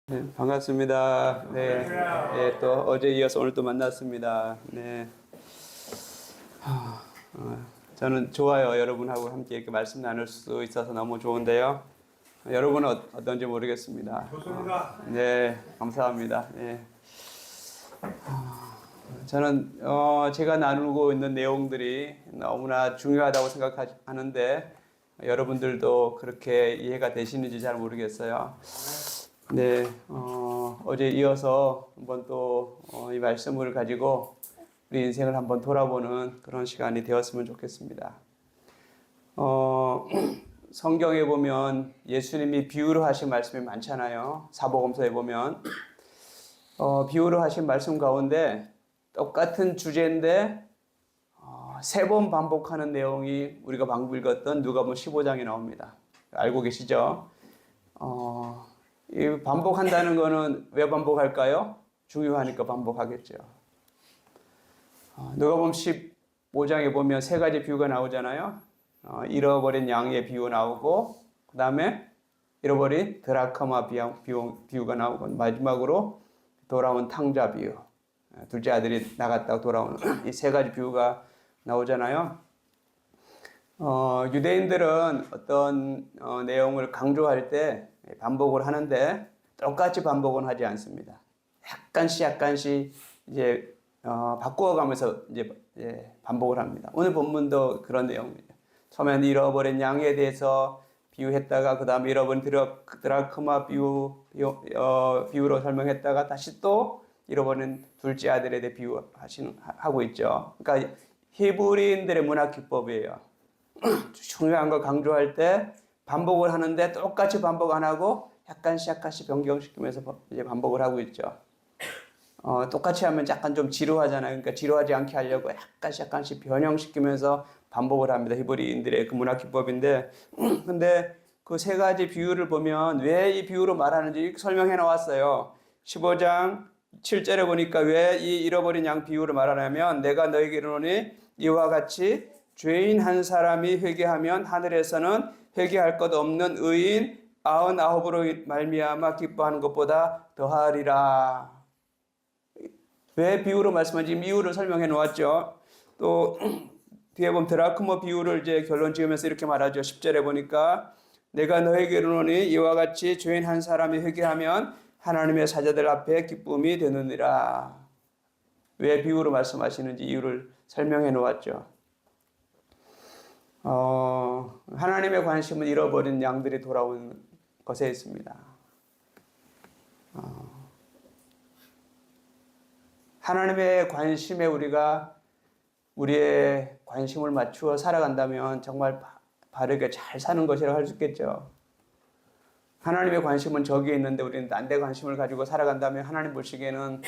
네, 반갑습니다. 네, 네, 또 어제 이어서 오늘 또 만났습니다. 네, 저는 좋아요. 여러분하고 함께 이렇게 말씀 나눌 수 있어서 너무 좋은데요. 여러분은 어떤지 모르겠습니다. 좋습니다. 네, 감사합니다. 네, 저는 제가 나누고 있는 내용들이 너무나 중요하다고 생각하는데 여러분들도 그렇게 이해가 되시는지 잘 모르겠어요. 네, 어제 이어서 한번 또 이 말씀을 가지고 우리 인생을 한번 돌아보는 그런 시간이 되었으면 좋겠습니다. 성경에 보면 예수님이 비유로 하신 말씀이 많잖아요. 사복음서에 보면 비유로 하신 말씀 가운데 똑같은 주제인데 세 번 반복하는 내용이 우리가 방금 읽었던 누가복음 15장에 나옵니다. 알고 계시죠? 이 반복한다는 거는 왜 반복할까요? 중요하니까 반복하겠죠. 누가복음 15장에 보면 세 가지 비유가 나오잖아요. 잃어버린 양의 비유 나오고, 그 다음에 잃어버린 드라크마 비유가 나오고, 마지막으로 돌아온 탕자 비유. 둘째 아들이 나갔다가 돌아오는 이 세 가지 비유가 나오잖아요. 유대인들은 어떤 내용을 강조할 때 반복을 하는데 똑같이 반복은 하지 않습니다. 약간씩 이제 바꾸어가면서 이제 반복을 합니다. 오늘 본문도 그런 내용입니다. 처음에는 잃어버린 양에 대해서 비유했다가 그 다음에 잃어버린 드라크마 비유로 설명했다가 다시 또 잃어버린 둘째 아들에 대해 하고 있죠. 그러니까 히브리인들의 문화 기법이에요. 중요한 거 강조할 때 반복을 하는데 똑같이 반복 안 하고 약간씩 변경시키면서 이제 반복을 하고 있죠. 똑같이 하면 약간 좀 지루하잖아요. 그러니까 지루하지 않게 하려고 약간씩 변형시키면서 반복을 합니다. 히브리인들의 그 문화 기법인데, 근데 그 세 가지 비유를 보면 왜 이 비유로 말하는지 설명해 나왔어요. 15장 7절에 보니까 왜 이 잃어버린 양 비유를 말하냐면 내가 너에게 이르노니 이와 같이 죄인 한 사람이 회개하면 하늘에서는 회개할 것 없는 의인 99으로 말미암아 기뻐하는 것보다 더하리라. 왜 비유로 말씀하지? 이유를 설명해 놓았죠. 또 뒤에 보면 드라크마 비유를 이제 결론 지으면서 이렇게 말하죠. 10절에 보니까 내가 너에게 이르노니 이와 같이 죄인 한 사람이 회개하면 하나님의 사자들 앞에 기쁨이 되느니라. 왜 비유로 말씀하시는지 이유를 설명해 놓았죠. 하나님의 관심은 잃어버린 양들이 돌아온 것에 있습니다. 하나님의 관심에 우리가 우리의 관심을 맞추어 살아간다면 정말 바르게 잘 사는 것이라고 할 수 있겠죠. 하나님의 관심은 저기에 있는데 우리는 딴 데 관심을 가지고 살아간다면 하나님 보시기에는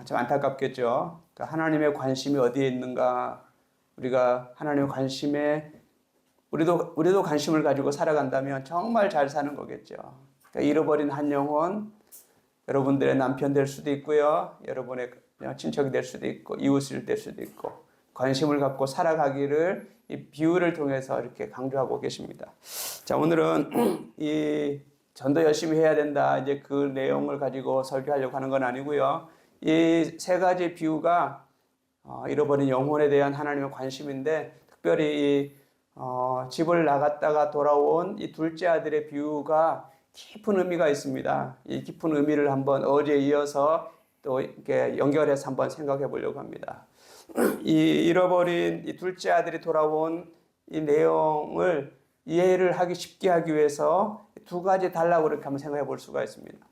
좀 안타깝겠죠. 그러니까 하나님의 관심이 어디에 있는가, 우리가 하나님의 관심에 우리도 관심을 가지고 살아간다면 정말 잘 사는 거겠죠. 그러니까 잃어버린 한 영혼, 여러분들의 남편 될 수도 있고요. 여러분의 친척이 될 수도 있고, 이웃일 될 수도 있고, 관심을 갖고 살아가기를 이 비유를 통해서 이렇게 강조하고 계십니다. 자, 오늘은 이 전도 열심히 해야 된다. 이제 그 내용을 가지고 설교하려고 하는 건 아니고요. 이 세 가지 비유가 잃어버린 영혼에 대한 하나님의 관심인데, 특별히 집을 나갔다가 돌아온 이 둘째 아들의 비유가 깊은 의미가 있습니다. 이 깊은 의미를 한번 어제 이어서 또 이렇게 연결해서 한번 생각해 보려고 합니다. 이 잃어버린 이 둘째 아들이 돌아온 이 내용을 이해를 하기 쉽게 하기 위해서 두 가지 달라고 이렇게 한번 생각해 볼 수가 있습니다.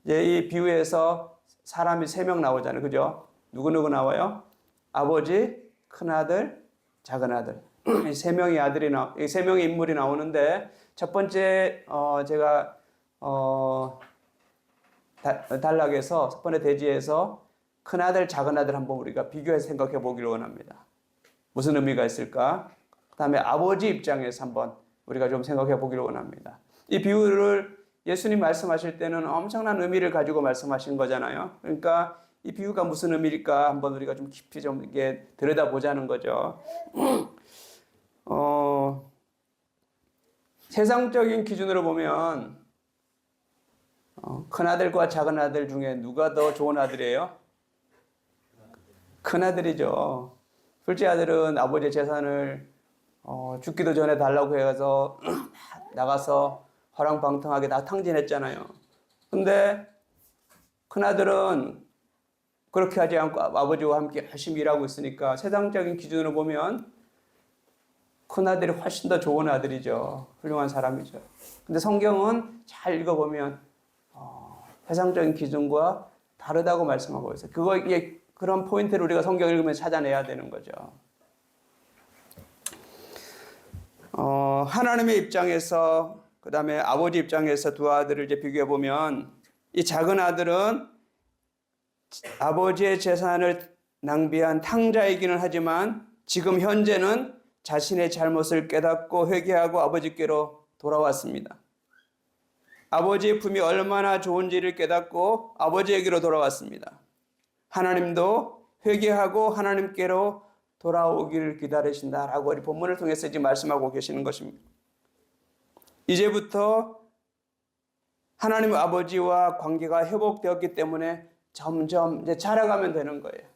이제 이 비유에서 사람이 세 명 나오잖아요. 그죠? 누구누구 나와요? 아버지, 큰아들, 작은아들. 이 세 명의 이 세 명의 인물이 나오는데 첫 번째 제가 단락에서 첫 번째 대지에서 큰아들, 작은아들 한번 우리가 비교해서 생각해 보기를 원합니다. 무슨 의미가 있을까? 그 다음에 아버지 입장에서 한번 우리가 좀 생각해 보기를 원합니다. 이 비유를 예수님 말씀하실 때는 엄청난 의미를 가지고 말씀하신 거잖아요. 그러니까 이 비유가 무슨 의미일까 한번 우리가 좀 깊이 좀 이게 들여다보자는 거죠. 세상적인 기준으로 보면 큰 아들과 작은 아들 중에 누가 더 좋은 아들이에요? 큰 아들이죠. 둘째 아들은 아버지의 재산을 죽기도 전에 달라고 해서 나가서 화랑방탕하게 다 탕진했잖아요. 근데 큰 아들은 그렇게 하지 않고 아버지와 함께 열심히 일하고 있으니까 세상적인 기준으로 보면 큰 아들이 훨씬 더 좋은 아들이죠. 훌륭한 사람이죠. 근데 성경은 잘 읽어보면 세상적인 기준과 다르다고 말씀하고 있어요. 그런 포인트를 우리가 성경 읽으면서 찾아내야 되는 거죠. 하나님의 입장에서, 그 다음에 아버지 입장에서 두 아들을 이제 비교해 보면, 이 작은 아들은 아버지의 재산을 낭비한 탕자이기는 하지만 지금 현재는 자신의 잘못을 깨닫고 회개하고 아버지께로 돌아왔습니다. 아버지의 품이 얼마나 좋은지를 깨닫고 아버지에게로 돌아왔습니다. 하나님도 회개하고 하나님께로 돌아오기를 기다리신다라고 우리 본문을 통해서 지금 말씀하고 계시는 것입니다. 이제부터 하나님 아버지와 관계가 회복되었기 때문에 점점 이제 자라가면 되는 거예요.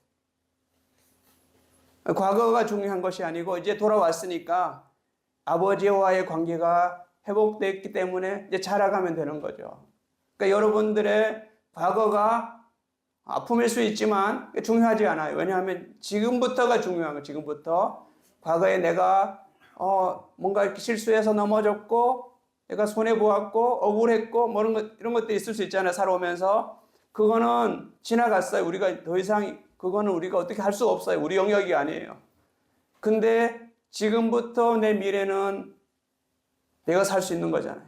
과거가 중요한 것이 아니고 이제 돌아왔으니까 아버지와의 관계가 회복됐기 때문에 이제 자라가면 되는 거죠. 그러니까 여러분들의 과거가 아픔일 수 있지만 중요하지 않아요. 왜냐하면 지금부터가 중요한 거예요. 지금부터. 과거에 내가 뭔가 이렇게 실수해서 넘어졌고 내가 손해보았고 억울했고 뭐 이런 것들이 있을 수 있잖아요. 살아오면서. 그거는 지나갔어요. 우리가 더 이상 그거는 우리가 어떻게 할 수가 없어요. 우리 영역이 아니에요. 근데 지금부터 내 미래는 내가 살 수 있는 거잖아요.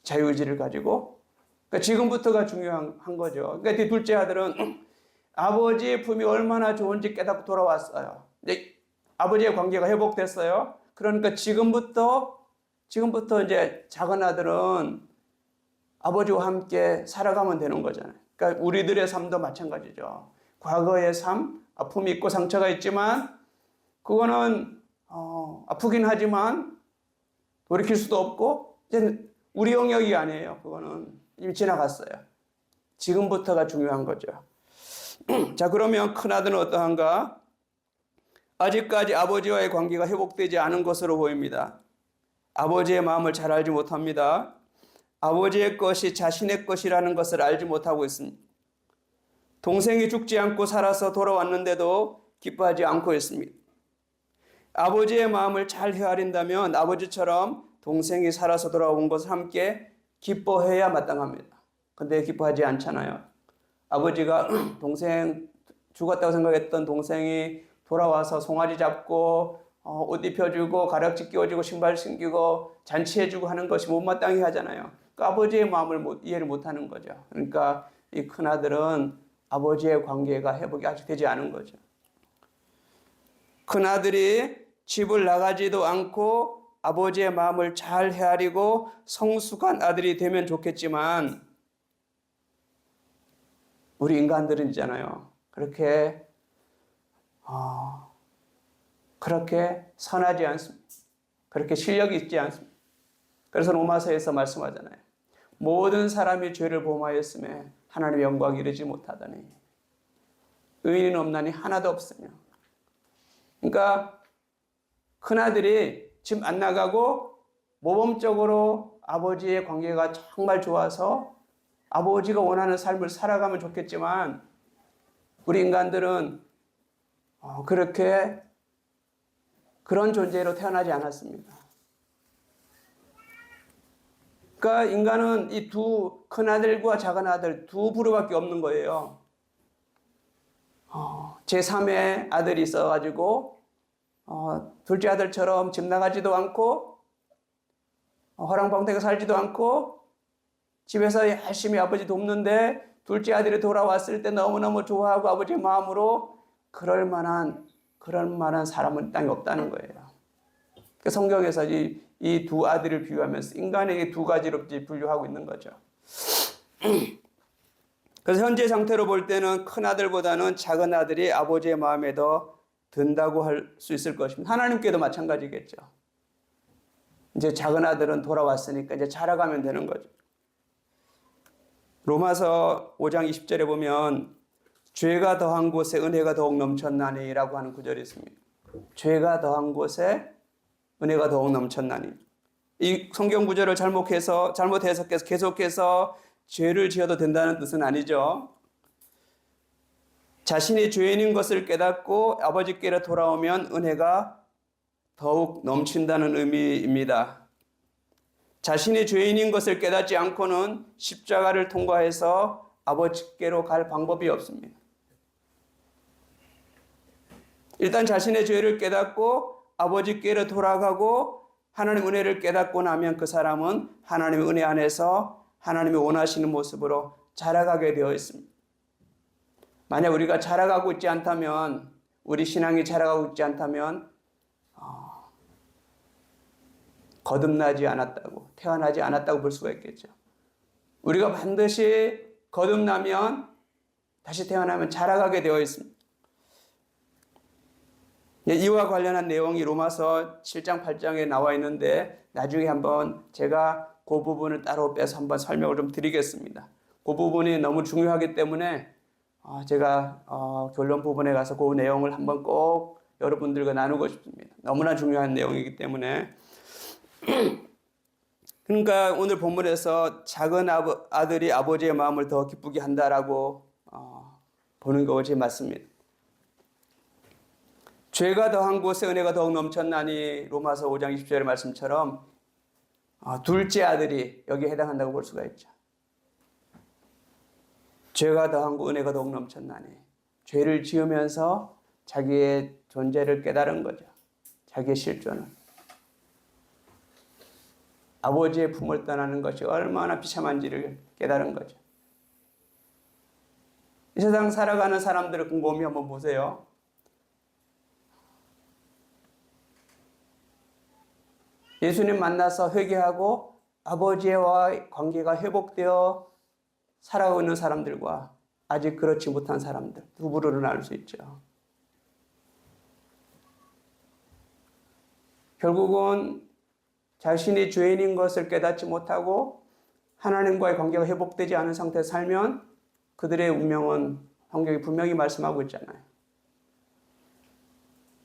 자유의지를 가지고. 그러니까 지금부터가 중요한 거죠. 그러니까 둘째 아들은 아버지의 품이 얼마나 좋은지 깨닫고 돌아왔어요. 이제 아버지의 관계가 회복됐어요. 그러니까 지금부터 이제 작은 아들은 아버지와 함께 살아가면 되는 거잖아요. 그러니까 우리들의 삶도 마찬가지죠. 과거의 삶, 아픔이 있고 상처가 있지만 그거는 아프긴 하지만 돌이킬 수도 없고 이제 우리 영역이 아니에요. 그거는 이미 지나갔어요. 지금부터가 중요한 거죠. 자, 그러면 큰아들은 어떠한가? 아직까지 아버지와의 관계가 회복되지 않은 것으로 보입니다. 아버지의 마음을 잘 알지 못합니다. 아버지의 것이 자신의 것이라는 것을 알지 못하고 있습니다. 동생이 죽지 않고 살아서 돌아왔는데도 기뻐하지 않고 있습니다. 아버지의 마음을 잘 헤아린다면 아버지처럼 동생이 살아서 돌아온 것을 함께 기뻐해야 마땅합니다. 근데 기뻐하지 않잖아요. 아버지가 동생 죽었다고 생각했던 동생이 돌아와서 송아지 잡고 옷 입혀주고 가락지 끼워주고 신발 신기고 잔치해주고 하는 것이 못마땅히 하잖아요. 그러니까 아버지의 마음을 이해를 못하는 거죠. 그러니까 이 큰아들은 아버지의 관계가 회복이 아직 되지 않은 거죠. 큰아들이 집을 나가지도 않고 아버지의 마음을 잘 헤아리고 성숙한 아들이 되면 좋겠지만 우리 인간들은 있잖아요. 그렇게 선하지 않습니다. 그렇게 실력이 있지 않습니다. 그래서 로마서에서 말씀하잖아요. 모든 사람이 죄를 범하였음에 하나님의 영광에 이르지 못하다니 의인은 없나니 하나도 없으며. 그러니까 큰아들이 집 안 나가고 모범적으로 아버지의 관계가 정말 좋아서 아버지가 원하는 삶을 살아가면 좋겠지만 우리 인간들은 그런 존재로 태어나지 않았습니다. 그러니까 인간은 이 두 큰아들과 작은아들 두 부류밖에 없는 거예요. 제3의 아들이 있어가지고 둘째 아들처럼 집 나가지도 않고 허랑방탕하게 살지도 않고 집에서 열심히 아버지 돕는데 둘째 아들이 돌아왔을 때 너무너무 좋아하고 아버지의 마음으로 그럴 만한 사람은 땅에 없다는 거예요. 그 성경에서 이 두 아들을 비유하면서 인간에게 두 가지로 분류하고 있는 거죠. 그래서 현재 상태로 볼 때는 큰 아들보다는 작은 아들이 아버지의 마음에 더 든다고 할 수 있을 것입니다. 하나님께도 마찬가지겠죠. 이제 작은 아들은 돌아왔으니까 이제 자라가면 되는 거죠. 로마서 5장 20절에 보면 죄가 더한 곳에 은혜가 더욱 넘쳤나니라고 하는 구절이 있습니다. 죄가 더한 곳에 은혜가 더욱 넘쳤나니. 이 성경 구절을 잘못 해석해서 계속해서 죄를 지어도 된다는 뜻은 아니죠. 자신이 죄인인 것을 깨닫고 아버지께로 돌아오면 은혜가 더욱 넘친다는 의미입니다. 자신이 죄인인 것을 깨닫지 않고는 십자가를 통과해서 아버지께로 갈 방법이 없습니다. 일단 자신의 죄를 깨닫고 아버지께로 돌아가고 하나님의 은혜를 깨닫고 나면 그 사람은 하나님의 은혜 안에서 하나님이 원하시는 모습으로 자라가게 되어 있습니다. 만약 우리가 자라가고 있지 않다면, 우리 신앙이 자라가고 있지 않다면 거듭나지 않았다고, 태어나지 않았다고 볼 수가 있겠죠. 우리가 반드시 거듭나면, 다시 태어나면 자라가게 되어 있습니다. 이와 관련한 내용이 로마서 7장 8장에 나와 있는데 나중에 한번 제가 그 부분을 따로 빼서 한번 설명을 좀 드리겠습니다. 그 부분이 너무 중요하기 때문에 제가 결론 부분에 가서 그 내용을 한번 꼭 여러분들과 나누고 싶습니다. 너무나 중요한 내용이기 때문에. 그러니까 오늘 본문에서 작은 아들이 아버지의 마음을 더 기쁘게 한다라고 보는 것이 맞습니다. 죄가 더한 곳에 은혜가 더욱 넘쳤나니 로마서 5장 20절의 말씀처럼 둘째 아들이 여기에 해당한다고 볼 수가 있죠. 죄가 더한 곳 은혜가 더욱 넘쳤나니, 죄를 지으면서 자기의 존재를 깨달은 거죠. 자기의 실존을. 아버지의 품을 떠나는 것이 얼마나 비참한지를 깨달은 거죠. 이 세상 살아가는 사람들을 곰곰이 한번 보세요. 예수님 만나서 회개하고 아버지와의 관계가 회복되어 살아가고 있는 사람들과 아직 그렇지 못한 사람들, 두 부류로 나눌 수 있죠. 결국은 자신이 죄인인 것을 깨닫지 못하고 하나님과의 관계가 회복되지 않은 상태에서 살면 그들의 운명은 성경이 분명히 말씀하고 있잖아요.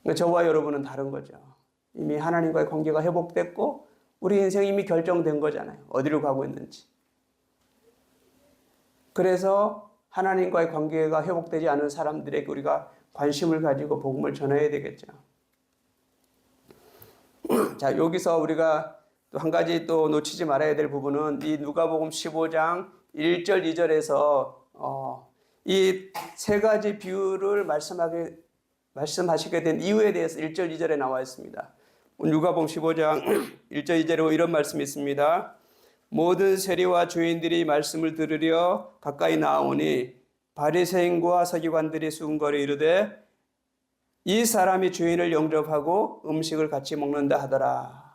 그러니까 저와 여러분은 다른 거죠. 이미 하나님과의 관계가 회복됐고 우리 인생이 이미 결정된 거잖아요. 어디로 가고 있는지. 그래서 하나님과의 관계가 회복되지 않은 사람들에게 우리가 관심을 가지고 복음을 전해야 되겠죠. 자, 여기서 우리가 또 한 가지 또 놓치지 말아야 될 부분은 이 누가복음 15장 1절, 2절에서 이 세 가지 비유를 말씀하시게 된 이유에 대해서 1절, 2절에 나와 있습니다. 누가복음 15장 1절, 2절에 이런 말씀이 있습니다. 모든 세리와 주인들이 말씀을 들으려 가까이 나오니 바리새인과 서기관들이 수군거려 이르되 이 사람이 주인을 영접하고 음식을 같이 먹는다 하더라.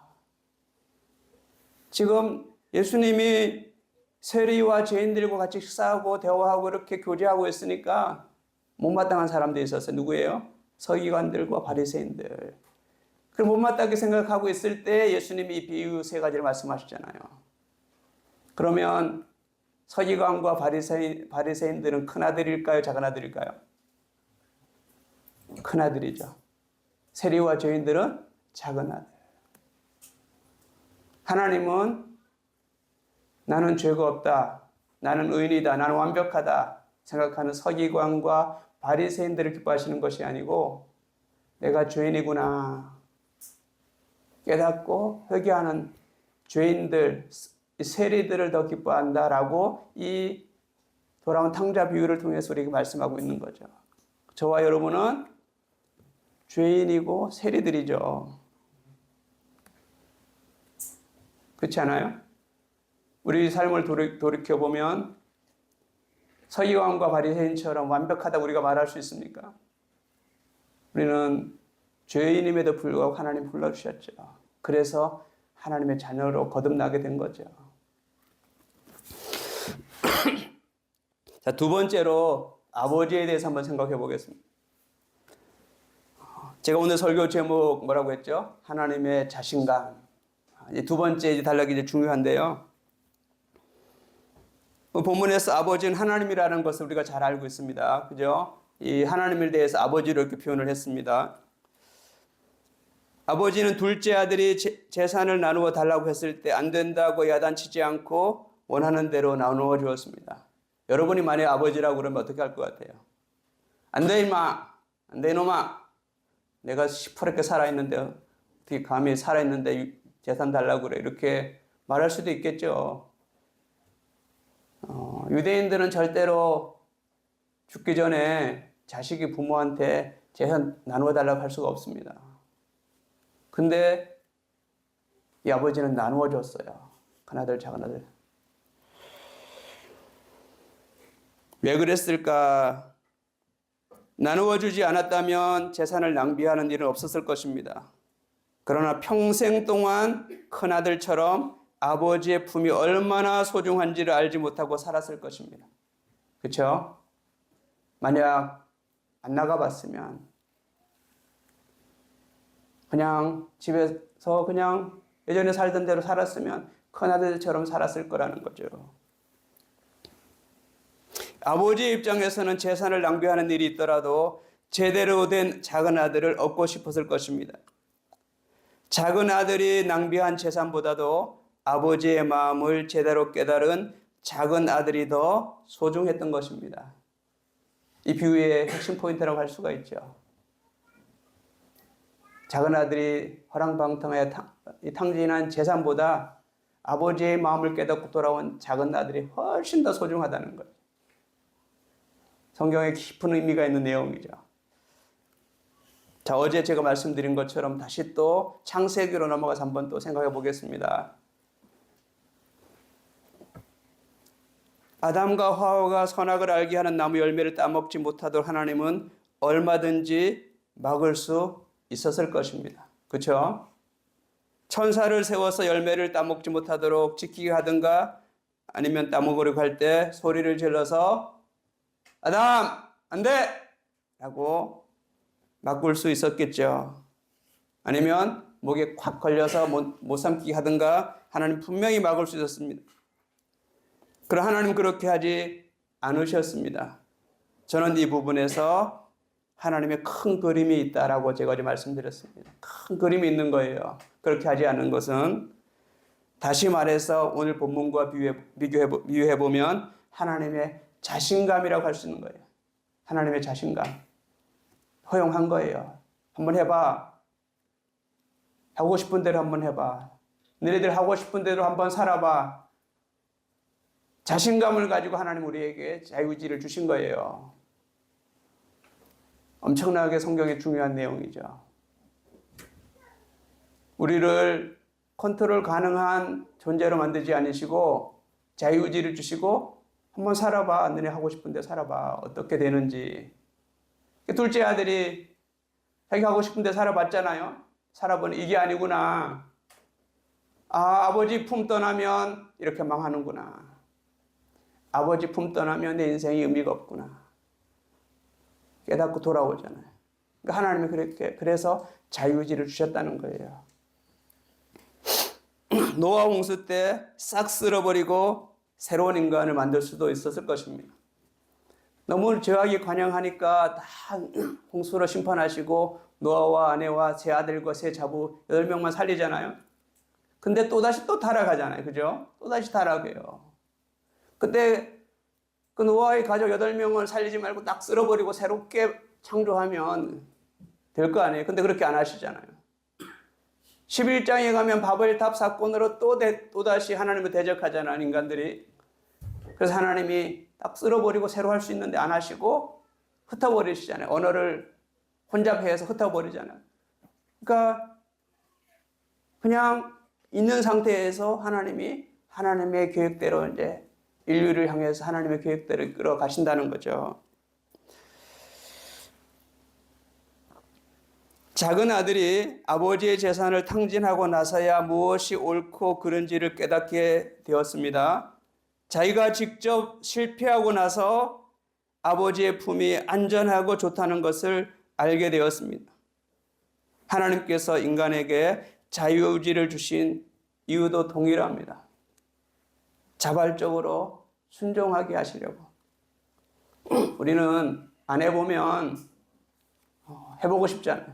지금 예수님이 세리와 죄인들과 같이 식사하고 대화하고 이렇게 교제하고 있으니까 못마땅한 사람들이 있었어요. 누구예요? 서기관들과 바리새인들. 그럼 못마땅하게 생각하고 있을 때 예수님이 이 비유 세 가지를 말씀하시잖아요. 그러면 서기관과 바리새인들은 큰아들일까요? 작은아들일까요? 큰아들이죠. 세리와 죄인들은 작은아들. 하나님은 나는 죄가 없다, 나는 의인이다, 나는 완벽하다 생각하는 서기관과 바리새인들을 기뻐하시는 것이 아니고 내가 죄인이구나 깨닫고 회개하는 죄인들, 세리들을 더 기뻐한다라고 이 돌아온 탕자 비유를 통해서 우리에게 말씀하고 있는 거죠. 저와 여러분은 죄인이고 세리들이죠. 그렇지 않아요? 우리 삶을 돌이켜보면 서기관과 바리새인처럼 완벽하다고 우리가 말할 수 있습니까? 우리는 죄인임에도 불구하고 하나님 불러주셨죠. 그래서 하나님의 자녀로 거듭나게 된 거죠. 자, 두 번째로 아버지에 대해서 한번 생각해 보겠습니다. 제가 오늘 설교 제목 뭐라고 했죠? 하나님의 자신감. 두 번째 단락이 이제 중요한데요. 본문에서 아버지는 하나님이라는 것을 우리가 잘 알고 있습니다. 그죠? 이 하나님에 대해서 아버지로 이렇게 표현을 했습니다. 아버지는 둘째 아들이 재산을 나누어 달라고 했을 때 안 된다고 야단치지 않고 원하는 대로 나누어 주었습니다. 여러분이 만약 아버지라고 그러면 어떻게 할 것 같아요? 안 돼, 임마! 안 돼, 이놈아! 내가 시퍼렇게 살아있는데 어떻게 감히 살아있는데 재산 달라고 그래? 이렇게 말할 수도 있겠죠. 유대인들은 절대로 죽기 전에 자식이 부모한테 재산 나누어 달라고 할 수가 없습니다. 근데 이 아버지는 나누어 줬어요. 큰아들, 작은아들. 왜 그랬을까? 나누어 주지 않았다면 재산을 낭비하는 일은 없었을 것입니다. 그러나 평생 동안 큰아들처럼 아버지의 품이 얼마나 소중한지를 알지 못하고 살았을 것입니다. 그렇죠? 만약 안 나가봤으면 그냥 집에서 그냥 예전에 살던 대로 살았으면 큰아들처럼 살았을 거라는 거죠. 아버지의 입장에서는 재산을 낭비하는 일이 있더라도 제대로 된 작은 아들을 얻고 싶었을 것입니다. 작은 아들이 낭비한 재산보다도 아버지의 마음을 제대로 깨달은 작은 아들이 더 소중했던 것입니다. 이 비유의 핵심 포인트라고 할 수가 있죠. 작은 아들이 허랑방탕하여 탕진한 재산보다 아버지의 마음을 깨닫고 돌아온 작은 아들이 훨씬 더 소중하다는 거예요. 성경에 깊은 의미가 있는 내용이죠. 자, 어제 제가 말씀드린 것처럼 다시 또 창세기로 넘어가서 한번 또 생각해 보겠습니다. 아담과 하와가 선악을 알게 하는 나무 열매를 따먹지 못하도록 하나님은 얼마든지 막을 수 있었을 것입니다. 그렇죠? 천사를 세워서 열매를 따먹지 못하도록 지키게 하든가 아니면 따먹으려고 할 때 소리를 질러서 아담! 안 돼! 라고 막을 수 있었겠죠. 아니면 목에 콱 걸려서 못 삼키게 하든가 하나님 분명히 막을 수 있었습니다. 그러나 하나님 그렇게 하지 않으셨습니다. 저는 이 부분에서 하나님의 큰 그림이 있다라고 제가 어제 말씀드렸습니다. 큰 그림이 있는 거예요. 그렇게 하지 않은 것은 다시 말해서 오늘 본문과 비교해보면 하나님의 자신감이라고 할 수 있는 거예요. 하나님의 자신감. 허용한 거예요. 한번 해봐. 하고 싶은 대로 한번 해봐. 너희들 하고 싶은 대로 한번 살아봐. 자신감을 가지고 하나님 우리에게 자유의지를 주신 거예요. 엄청나게 성경에 중요한 내용이죠. 우리를 컨트롤 가능한 존재로 만들지 않으시고 자유의지를 주시고 한번 살아봐. 너네 하고 싶은 데 살아봐. 어떻게 되는지. 둘째 아들이 자기 하고 싶은 데 살아봤잖아요. 살아보니 이게 아니구나. 아, 아버지 품 떠나면 이렇게 망하는구나. 아버지 품 떠나면 내 인생이 의미가 없구나. 깨닫고 돌아오잖아요. 그러니까 하나님이 그래서 자유의지를 주셨다는 거예요. 노아 홍수 때 싹 쓸어버리고 새로운 인간을 만들 수도 있었을 것입니다. 너무 죄악이 관영하니까 다 홍수로 심판하시고 노아와 아내와 세 아들과 세 자부 8명만 살리잖아요. 근데 또다시 또 타락하잖아요. 그죠? 또다시 타락해요. 그때 그 노아의 가족 8명을 살리지 말고 딱 쓸어버리고 새롭게 창조하면 될 거 아니에요. 근데 그렇게 안 하시잖아요. 11장에 가면 바벨탑 사건으로 또다시 하나님을 대적하잖아요. 인간들이. 그래서 하나님이 딱 쓸어버리고 새로 할 수 있는데 안 하시고 흩어버리시잖아요. 언어를 혼잡해서 흩어버리잖아요. 그러니까 그냥 있는 상태에서 하나님의 계획대로 이제 인류를 향해서 하나님의 계획대로 이끌어 가신다는 거죠. 작은 아들이 아버지의 재산을 탕진하고 나서야 무엇이 옳고 그른지를 깨닫게 되었습니다. 자기가 직접 실패하고 나서 아버지의 품이 안전하고 좋다는 것을 알게 되었습니다. 하나님께서 인간에게 자유의지를 주신 이유도 동일합니다. 자발적으로 순종하게 하시려고. 우리는 안 해보면 해보고 싶지 않아요.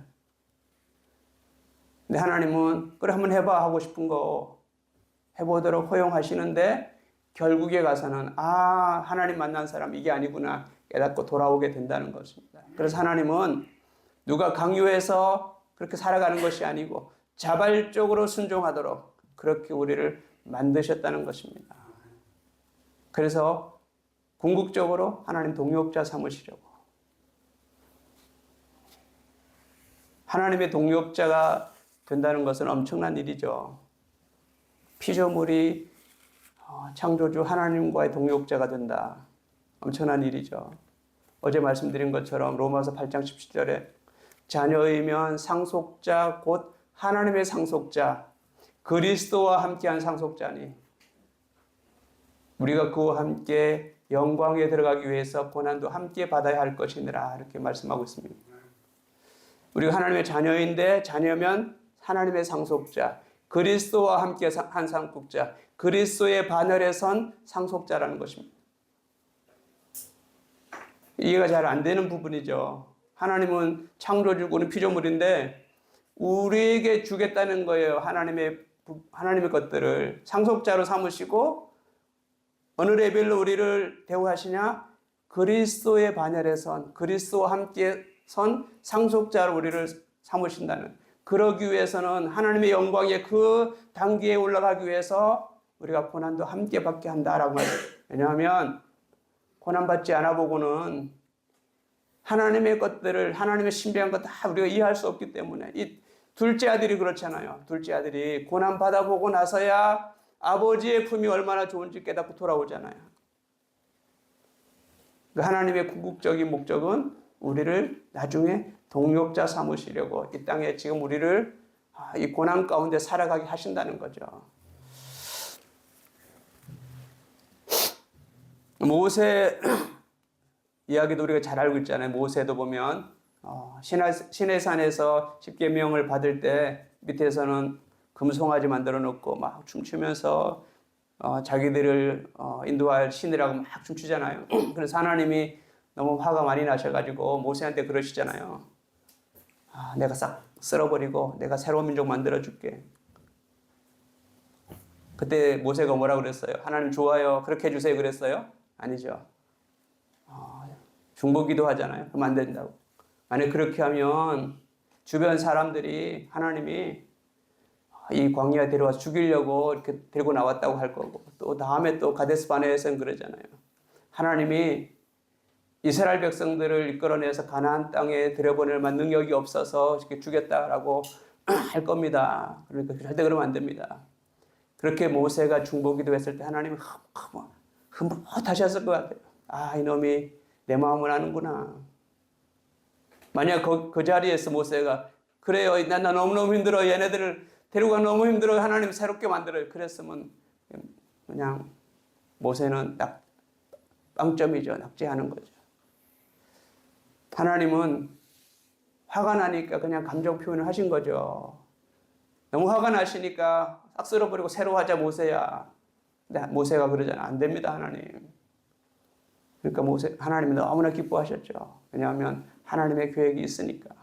근데 하나님은 그래 한번 해봐 하고 싶은 거 해보도록 허용하시는데 결국에 가서는 하나님 만난 사람 이게 아니구나 깨닫고 돌아오게 된다는 것입니다. 그래서 하나님은 누가 강요해서 그렇게 살아가는 것이 아니고 자발적으로 순종하도록 그렇게 우리를 만드셨다는 것입니다. 그래서 궁극적으로 하나님 동역자 삼으시려고. 하나님의 동역자가 된다는 것은 엄청난 일이죠. 피조물이 창조주 하나님과의 동역자가 된다. 엄청난 일이죠. 어제 말씀드린 것처럼 로마서 8장 17절에 자녀이면 상속자 곧 하나님의 상속자 그리스도와 함께한 상속자니 우리가 그와 함께 영광에 들어가기 위해서 고난도 함께 받아야 할 것이니라 이렇게 말씀하고 있습니다. 우리가 하나님의 자녀인데 자녀면 하나님의 상속자 그리스도와 함께 한 상속자 그리스도의 반열에 선 상속자라는 것입니다. 이해가 잘 안 되는 부분이죠. 하나님은 창조주고 우리는 피조물인데 우리에게 주겠다는 거예요. 하나님의 것들을 상속자로 삼으시고 어느 레벨로 우리를 대우하시냐? 그리스도의 반열에 선 그리스도와 함께 선 상속자로 우리를 삼으신다는 그러기 위해서는 하나님의 영광의 그 단계에 올라가기 위해서 우리가 고난도 함께 받게 한다라고 말해요. 왜냐하면 고난받지 않아 보고는 하나님의 것들을 하나님의 신비한 것 다 우리가 이해할 수 없기 때문에 이 둘째 아들이 그렇잖아요. 둘째 아들이 고난 받아보고 나서야 아버지의 품이 얼마나 좋은지 깨닫고 돌아오잖아요. 하나님의 궁극적인 목적은 우리를 나중에 동역자 삼으시려고 이 땅에 지금 우리를 이 고난 가운데 살아가게 하신다는 거죠. 모세 이야기도 우리가 잘 알고 있잖아요. 모세도 보면 시내산에서 십계명을 받을 때 밑에서는 금송아지 만들어 놓고 막 춤추면서 자기들을 인도할 신이라고 막 춤추잖아요. 그래서 하나님이 너무 화가 많이 나셔가지고 모세한테 그러시잖아요. 내가 싹 쓸어버리고 내가 새로운 민족 만들어줄게. 그때 모세가 뭐라고 그랬어요? 하나님 좋아요. 그렇게 해주세요. 그랬어요? 아니죠. 중보기도 하잖아요. 그럼 안 된다고. 만약 그렇게 하면 주변 사람들이 하나님이 이 광야에 데려와서 죽이려고 이렇게 데리고 나왔다고 할 거고 또 다음에 또 가데스 바네에서는 그러잖아요. 하나님이 이스라엘 백성들을 이끌어내서 가나안 땅에 들여보낼 만한 능력이 없어서 이렇게 죽였다라고 할 겁니다. 그러니까 절대 그러면 안 됩니다. 그렇게 모세가 중보기도 했을 때 하나님이 흐뭇하셨을 것 같아요. 이놈이 내 마음을 아는구나. 만약 그 자리에서 모세가 그래요. 난 너무너무 힘들어. 얘네들을 데리고 가기 너무 힘들어. 하나님 새롭게 만들어요. 그랬으면 그냥 모세는 빵점이죠. 낙제하는 거죠. 하나님은 화가 나니까 그냥 감정 표현을 하신 거죠. 너무 화가 나시니까 싹 쓸어버리고 새로 하자 모세야. 근데 모세가 그러잖아. 안 됩니다 하나님. 그러니까 하나님이 너무나 기뻐하셨죠. 왜냐하면 하나님의 계획이 있으니까.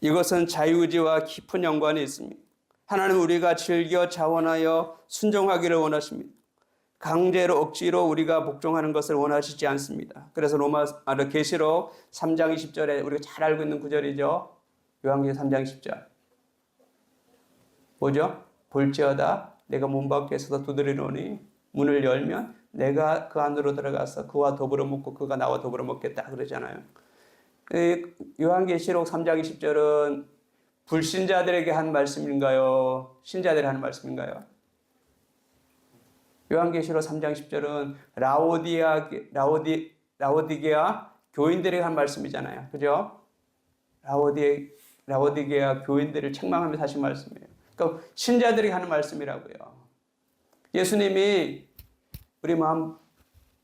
이것은 자유의지와 깊은 연관이 있습니다. 하나님은 우리가 즐겨 자원하여 순종하기를 원하십니다. 강제로 억지로 우리가 복종하는 것을 원하시지 않습니다. 그래서 계시록 3장 20절에 우리가 잘 알고 있는 구절이죠. 요한계시록 3장 20절. 뭐죠? 볼지어다 내가 문 밖에서도 두드리노니 문을 열면 내가 그 안으로 들어가서 그와 더불어 먹고 그가 나와 더불어 먹겠다 그러잖아요. 요한계시록 3장 20절은 불신자들에게 한 말씀인가요? 신자들에게 하는 말씀인가요? 요한계시록 3장 10절은 라오디게아 교인들에게 한 말씀이잖아요. 그죠? 라오디게아 교인들을 책망하면서 하신 말씀이에요. 그러니까 신자들에게 하는 말씀이라고요. 예수님이 우리 마음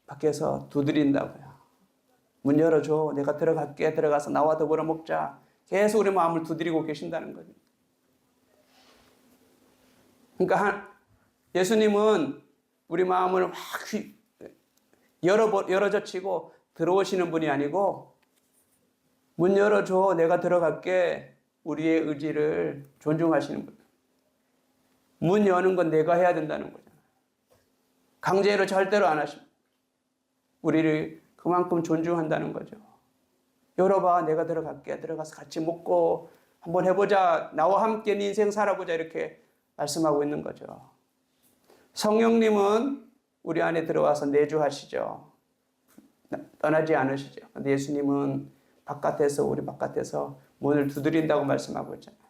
밖에서 두드린다고요. 문 열어줘. 내가 들어갈게. 들어가서 나와 더불어 먹자. 계속 우리 마음을 두드리고 계신다는 거죠. 그러니까 예수님은 우리 마음을 막 열어젖히고 들어오시는 분이 아니고 문 열어줘 내가 들어갈게 우리의 의지를 존중하시는 분. 문 여는 건 내가 해야 된다는 거잖아요. 강제로 절대로 안 하십니다. 우리를 그만큼 존중한다는 거죠. 열어봐 내가 들어갈게. 들어가서 같이 먹고 한번 해보자. 나와 함께 네 인생 살아보자. 이렇게 말씀하고 있는 거죠. 성령님은 우리 안에 들어와서 내주하시죠. 떠나지 않으시죠. 근데 예수님은 바깥에서 우리 바깥에서 문을 두드린다고 말씀하고 있잖아요.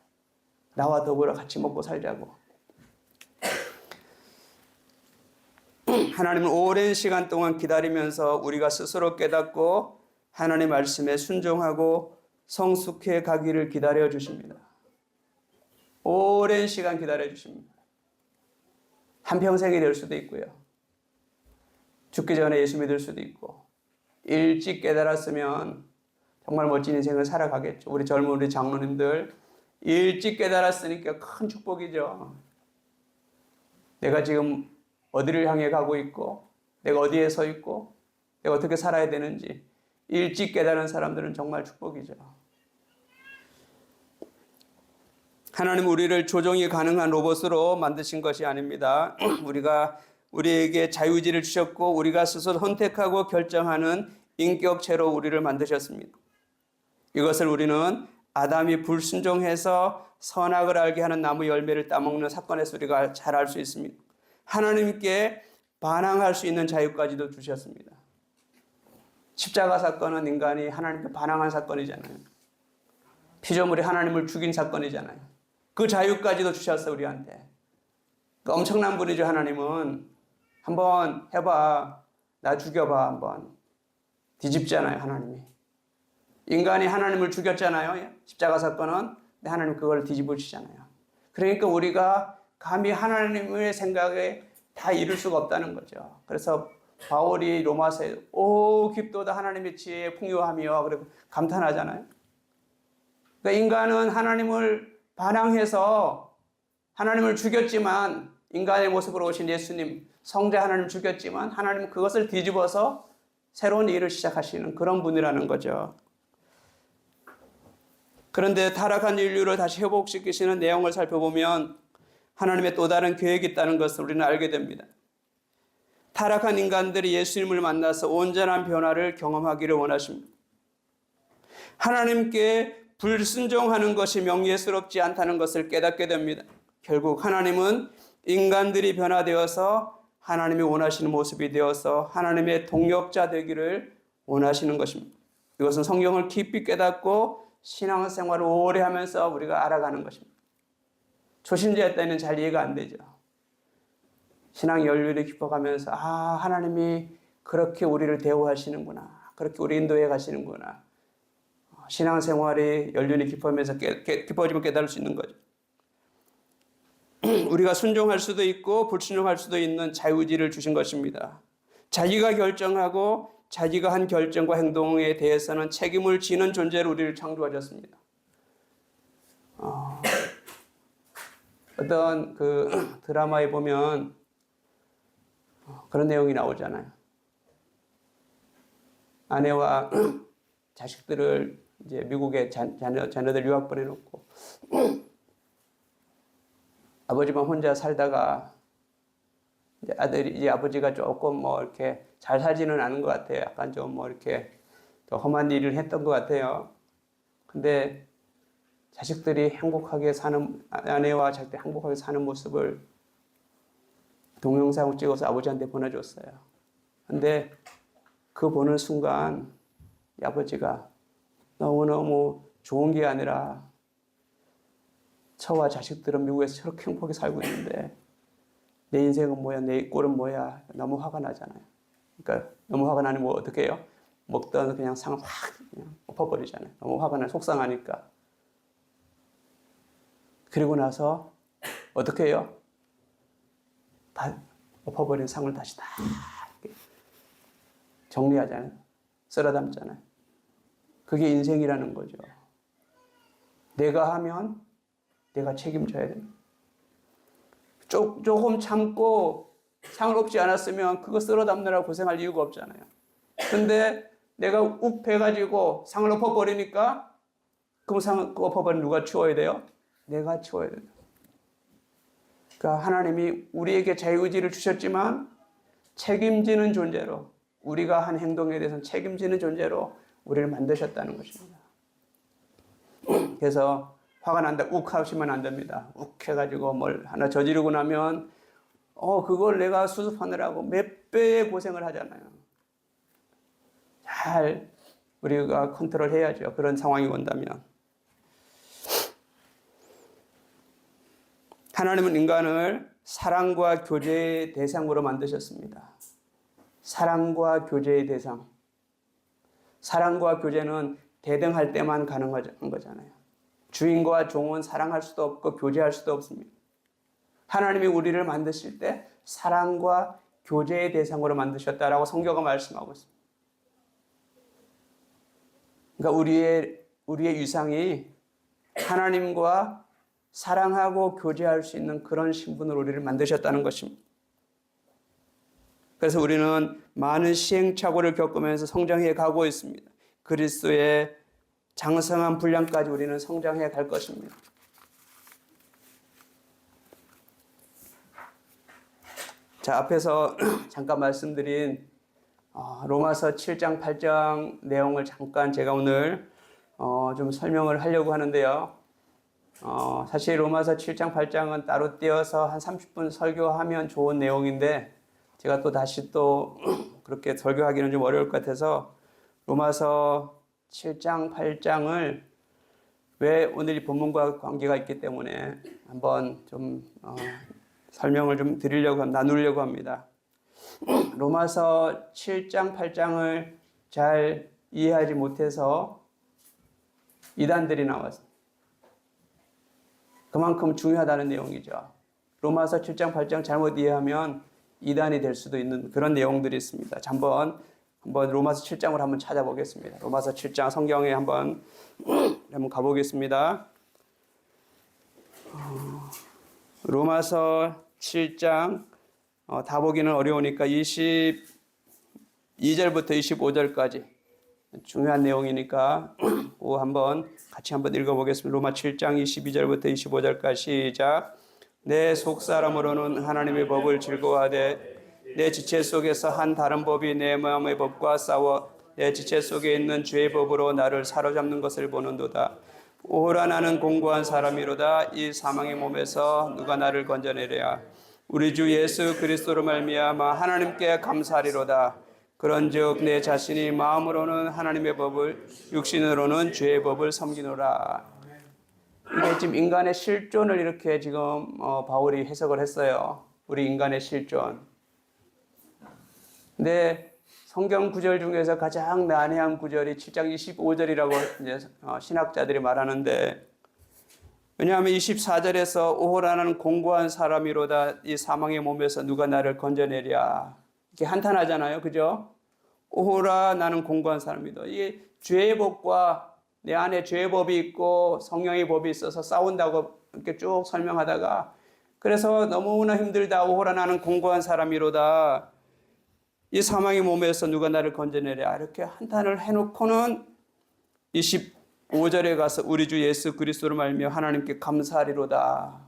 나와 더불어 같이 먹고 살자고. 하나님은 오랜 시간 동안 기다리면서 우리가 스스로 깨닫고 하나님의 말씀에 순종하고 성숙해 가기를 기다려 주십니다. 오랜 시간 기다려 주십니다. 한평생이 될 수도 있고요. 죽기 전에 예수 믿을 수도 있고 일찍 깨달았으면 정말 멋진 인생을 살아가겠죠. 우리 젊은 우리 장로님들 일찍 깨달았으니까 큰 축복이죠. 내가 지금 어디를 향해 가고 있고 내가 어디에 서 있고 내가 어떻게 살아야 되는지 일찍 깨달은 사람들은 정말 축복이죠. 하나님 우리를 조종이 가능한 로봇으로 만드신 것이 아닙니다. 우리에게 자유의지를 주셨고 우리가 스스로 선택하고 결정하는 인격체로 우리를 만드셨습니다. 이것을 우리는 아담이 불순종해서 선악을 알게 하는 나무 열매를 따먹는 사건에서 우리가 잘 알 수 있습니다. 하나님께 반항할 수 있는 자유까지도 주셨습니다. 십자가 사건은 인간이 하나님께 반항한 사건이잖아요. 피조물이 하나님을 죽인 사건이잖아요. 그 자유까지도 주셨어요, 우리한테. 그러니까 엄청난 분이죠, 하나님은. 한번 해봐. 나 죽여봐, 한번. 뒤집잖아요, 하나님이. 인간이 하나님을 죽였잖아요, 십자가 사건은. 근데 하나님 그걸 뒤집으시잖아요. 그러니까 우리가 감히 하나님의 생각에 다 이룰 수가 없다는 거죠. 그래서 바울이 로마서에 오 깊도다 하나님의 지혜에 풍요하며 그리고 감탄하잖아요. 그러니까 인간은 하나님을 반항해서 하나님을 죽였지만 인간의 모습으로 오신 예수님 성자 하나님을 죽였지만 하나님은 그것을 뒤집어서 새로운 일을 시작하시는 그런 분이라는 거죠. 그런데 타락한 인류를 다시 회복시키시는 내용을 살펴보면 하나님의 또 다른 계획이 있다는 것을 우리는 알게 됩니다. 타락한 인간들이 예수님을 만나서 온전한 변화를 경험하기를 원하십니다. 하나님께 불순종하는 것이 명예스럽지 않다는 것을 깨닫게 됩니다. 결국 하나님은 인간들이 변화되어서 하나님이 원하시는 모습이 되어서 하나님의 동역자 되기를 원하시는 것입니다. 이것은 성경을 깊이 깨닫고 신앙생활을 오래 하면서 우리가 알아가는 것입니다. 초신자 때는 잘 이해가 안 되죠. 신앙 연륜이 깊어가면서 하나님이 그렇게 우리를 대우하시는구나. 그렇게 우리 인도해 가시는구나. 신앙생활이 연륜이 깊어지면서 깊어지면 깨달을 수 있는 거죠. 우리가 순종할 수도 있고 불순종할 수도 있는 자유의지를 주신 것입니다. 자기가 결정하고 자기가 한 결정과 행동에 대해서는 책임을 지는 존재로 우리를 창조하셨습니다. 어떤 그 드라마에 보면 그런 내용이 나오잖아요. 아내와 자식들을 이제 미국에 자녀들 유학 보내놓고 아버지만 혼자 살다가 이제 아버지가 조금 뭐 이렇게 잘 살지는 않은 것 같아요. 약간 좀 뭐 이렇게 더 험한 일을 했던 것 같아요. 근데 자식들이 행복하게 사는 아내와 자식들이 행복하게 사는 모습을 동영상을 찍어서 아버지한테 보내줬어요. 근데 그 보는 순간 이 아버지가 너무너무 좋은 게 아니라 저와 자식들은 미국에서 저렇게 행복하게 살고 있는데 내 인생은 뭐야, 내 꼴은 뭐야. 너무 화가 나잖아요. 그러니까 너무 화가 나면 뭐 어떻게 해요? 먹던 그냥 상을 확 그냥 엎어버리잖아요. 너무 화가 나요. 속상하니까. 그리고 나서 어떻게 해요? 다 엎어버린 상을 다시 다 정리하잖아요. 쓸어 담잖아요. 그게 인생이라는 거죠. 내가 하면 내가 책임져야 됩니다. 조금 참고 상을 엎지 않았으면 그거 쓸어 담느라 고생할 이유가 없잖아요. 근데 내가 욱 패가지고 상을 엎어버리니까 그럼 상 엎어버린 누가 치워야 돼요? 내가 치워야 된다. 그러니까 하나님이 우리에게 자유의지를 주셨지만 책임지는 존재로, 우리가 한 행동에 대해서는 책임지는 존재로 우리를 만드셨다는 것입니다. 그래서 화가 난다 욱 하시면 안 됩니다. 욱 해가지고 뭘 하나 저지르고 나면 그걸 내가 수습하느라고 몇 배의 고생을 하잖아요. 잘 우리가 컨트롤 해야죠. 그런 상황이 온다면. 하나님은 인간을 사랑과 교제의 대상으로 만드셨습니다. 사랑과 교제의 대상. 사랑과 교제는 대등할 때만 가능한 거잖아요. 주인과 종은 사랑할 수도 없고 교제할 수도 없습니다. 하나님이 우리를 만드실 때 사랑과 교제의 대상으로 만드셨다라고 성경은 말씀하고 있습니다. 그러니까 우리의 유상이 하나님과 사랑하고 교제할 수 있는 그런 신분으로 우리를 만드셨다는 것입니다. 그래서 우리는 많은 시행착오를 겪으면서 성장해 가고 있습니다. 그리스도의 장성한 분량까지 우리는 성장해 갈 것입니다. 자, 앞에서 잠깐 말씀드린 로마서 7장, 8장 내용을 잠깐 제가 오늘 좀 설명을 하려고 하는데요. 사실 로마서 7장, 8장은 따로 띄어서 한 30분 설교하면 좋은 내용인데 제가 또 다시 그렇게 설교하기는 좀 어려울 것 같아서 로마서 7장, 8장을 왜 오늘 이 본문과 관계가 있기 때문에 한번 좀 설명을 좀 나누려고 합니다. 로마서 7장, 8장을 잘 이해하지 못해서 이단들이 나왔습니다. 그만큼 중요하다는 내용이죠. 로마서 7장, 8장 잘못 이해하면 이단이 될 수도 있는 그런 내용들이 있습니다. 한번 로마서 7장을 한번 찾아보겠습니다. 로마서 7장 성경에 한번 가보겠습니다. 로마서 7장 다 보기는 어려우니까 22절부터 25절까지 중요한 내용이니까 같이 한번 읽어보겠습니다. 로마 7장 22절부터 25절까지 시작. 내 속사람으로는 하나님의 법을 즐거워하되 내 지체 속에서 한 다른 법이 내 마음의 법과 싸워 내 지체 속에 있는 죄의 법으로 나를 사로잡는 것을 보는도다. 오라 나는 공고한 사람이로다. 이 사망의 몸에서 누가 나를 건져내랴. 우리 주 예수 그리스도로 말미암아 하나님께 감사하리로다. 그런즉 내 자신이 마음으로는 하나님의 법을 육신으로는 죄의 법을 섬기노라. 이게 지금 인간의 실존을 이렇게 지금 바울이 해석을 했어요. 우리 인간의 실존. 근데 성경 구절 중에서 가장 난해한 구절이 7장 25절이라고 이제 신학자들이 말하는데, 왜냐하면 24절에서 오호라는 공고한 사람이로다. 이 사망의 몸에서 누가 나를 건져내랴. 이렇게 한탄하잖아요. 그죠? 오호라 나는 공고한 사람이다. 이게 죄의 법과 내 안에 죄의 법이 있고 성령의 법이 있어서 싸운다고 이렇게 쭉 설명하다가, 그래서 너무나 힘들다. 오호라 나는 공고한 사람이로다. 이 사망의 몸에서 누가 나를 건져내랴. 이렇게 한탄을 해놓고는 25절에 가서 우리 주 예수 그리스도로 말미암아 하나님께 감사하리로다.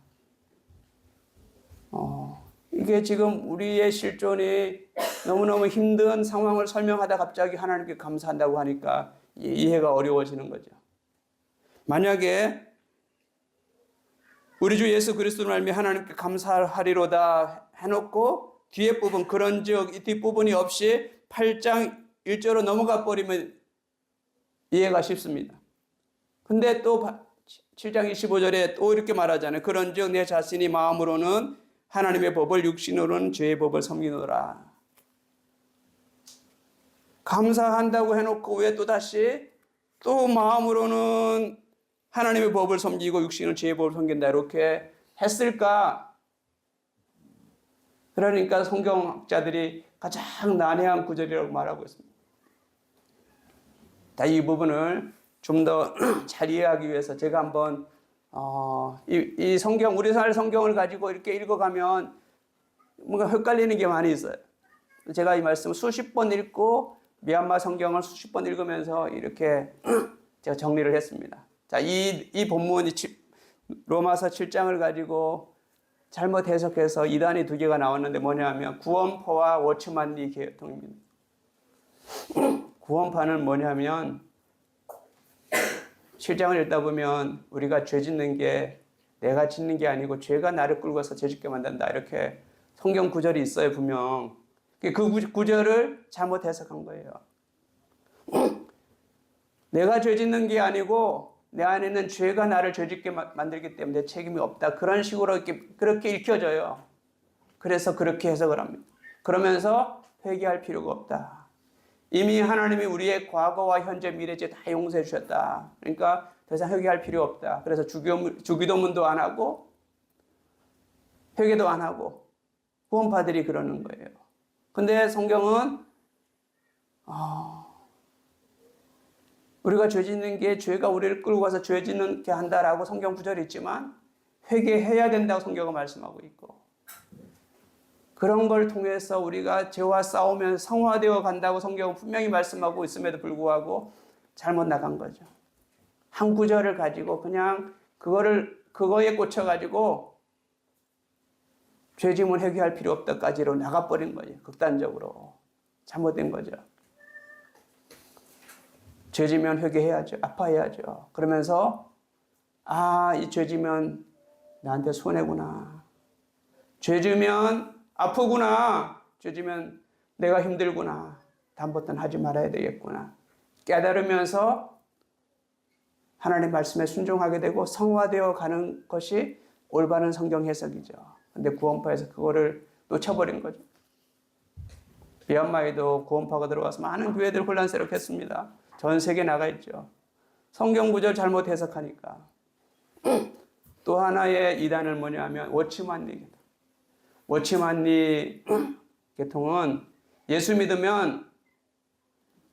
이게 지금 우리의 실존이 너무너무 힘든 상황을 설명하다 갑자기 하나님께 감사한다고 하니까 이해가 어려워지는 거죠. 만약에 우리 주 예수 그리스도로 말미암아 하나님께 감사하리로다 해놓고 뒤에 부분, 그런즉 이 뒷부분이 없이 8장 1절로 넘어가 버리면 이해가 쉽습니다. 근데 또 7장 25절에 또 이렇게 말하잖아요. 그런즉 내 자신이 마음으로는 하나님의 법을 육신으로는 죄의 법을 섬기노라. 감사한다고 해놓고 왜 또다시 또 마음으로는 하나님의 법을 섬기고 육신은 죄의 법을 섬긴다 이렇게 했을까? 그러니까 성경학자들이 가장 난해한 구절이라고 말하고 있습니다. 이 부분을 좀 더 잘 이해하기 위해서 제가 한번 이 성경, 우리나라 성경을 가지고 이렇게 읽어가면 뭔가 헷갈리는 게 많이 있어요. 제가 이 말씀을 수십 번 읽고 미얀마 성경을 수십 번 읽으면서 이렇게 제가 정리를 했습니다. 자, 이 본문이 로마서 7장을 가지고 잘못 해석해서 이단이 두 개가 나왔는데 뭐냐면 구원파와 워치만리 계통입니다. 구원파는 뭐냐면 7장을 읽다 보면 우리가 죄 짓는 게 내가 짓는 게 아니고 죄가 나를 끌고서 죄 짓게 만든다. 이렇게 성경 구절이 있어요, 분명. 그 구절을 잘못 해석한 거예요. 내가 죄 짓는 게 아니고 내 안에는 죄가 나를 죄 짓게 만들기 때문에 책임이 없다. 그런 식으로 그렇게 읽혀져요. 그래서 그렇게 해석을 합니다. 그러면서 회개할 필요가 없다. 이미 하나님이 우리의 과거와 현재, 미래죄 다 용서해 주셨다. 그러니까 더 이상 회개할 필요 없다. 그래서 주기도문도 안 하고 회개도 안 하고 구원파들이 그러는 거예요. 근데 성경은 우리가 죄 짓는 게 죄가 우리를 끌고 가서 죄 짓는 게 한다라고 성경 구절이 있지만 회개해야 된다고 성경은 말씀하고 있고 그런 걸 통해서 우리가 죄와 싸우면 성화되어 간다고 성경은 분명히 말씀하고 있음에도 불구하고 잘못 나간 거죠. 한 구절을 가지고 그냥 그거에 꽂혀가지고 죄짐은 회개할 필요 없다까지로 나가버린 거예요. 극단적으로. 잘못된 거죠. 죄지면 회개해야죠. 아파해야죠. 그러면서 이 죄지면 나한테 손해구나. 죄지면 아프구나. 죄지면 내가 힘들구나. 다음부터는 하지 말아야 되겠구나. 깨달으면서 하나님 말씀에 순종하게 되고 성화되어 가는 것이 올바른 성경 해석이죠. 근데 구원파에서 그거를 놓쳐버린 거죠. 미얀마에도 구원파가 들어와서 많은 교회들 혼란스럽게 했습니다. 전 세계에 나가 있죠. 성경 구절 잘못 해석하니까. 또 하나의 이단은 뭐냐면 워치만리 계통. 워치만리 계통은 예수 믿으면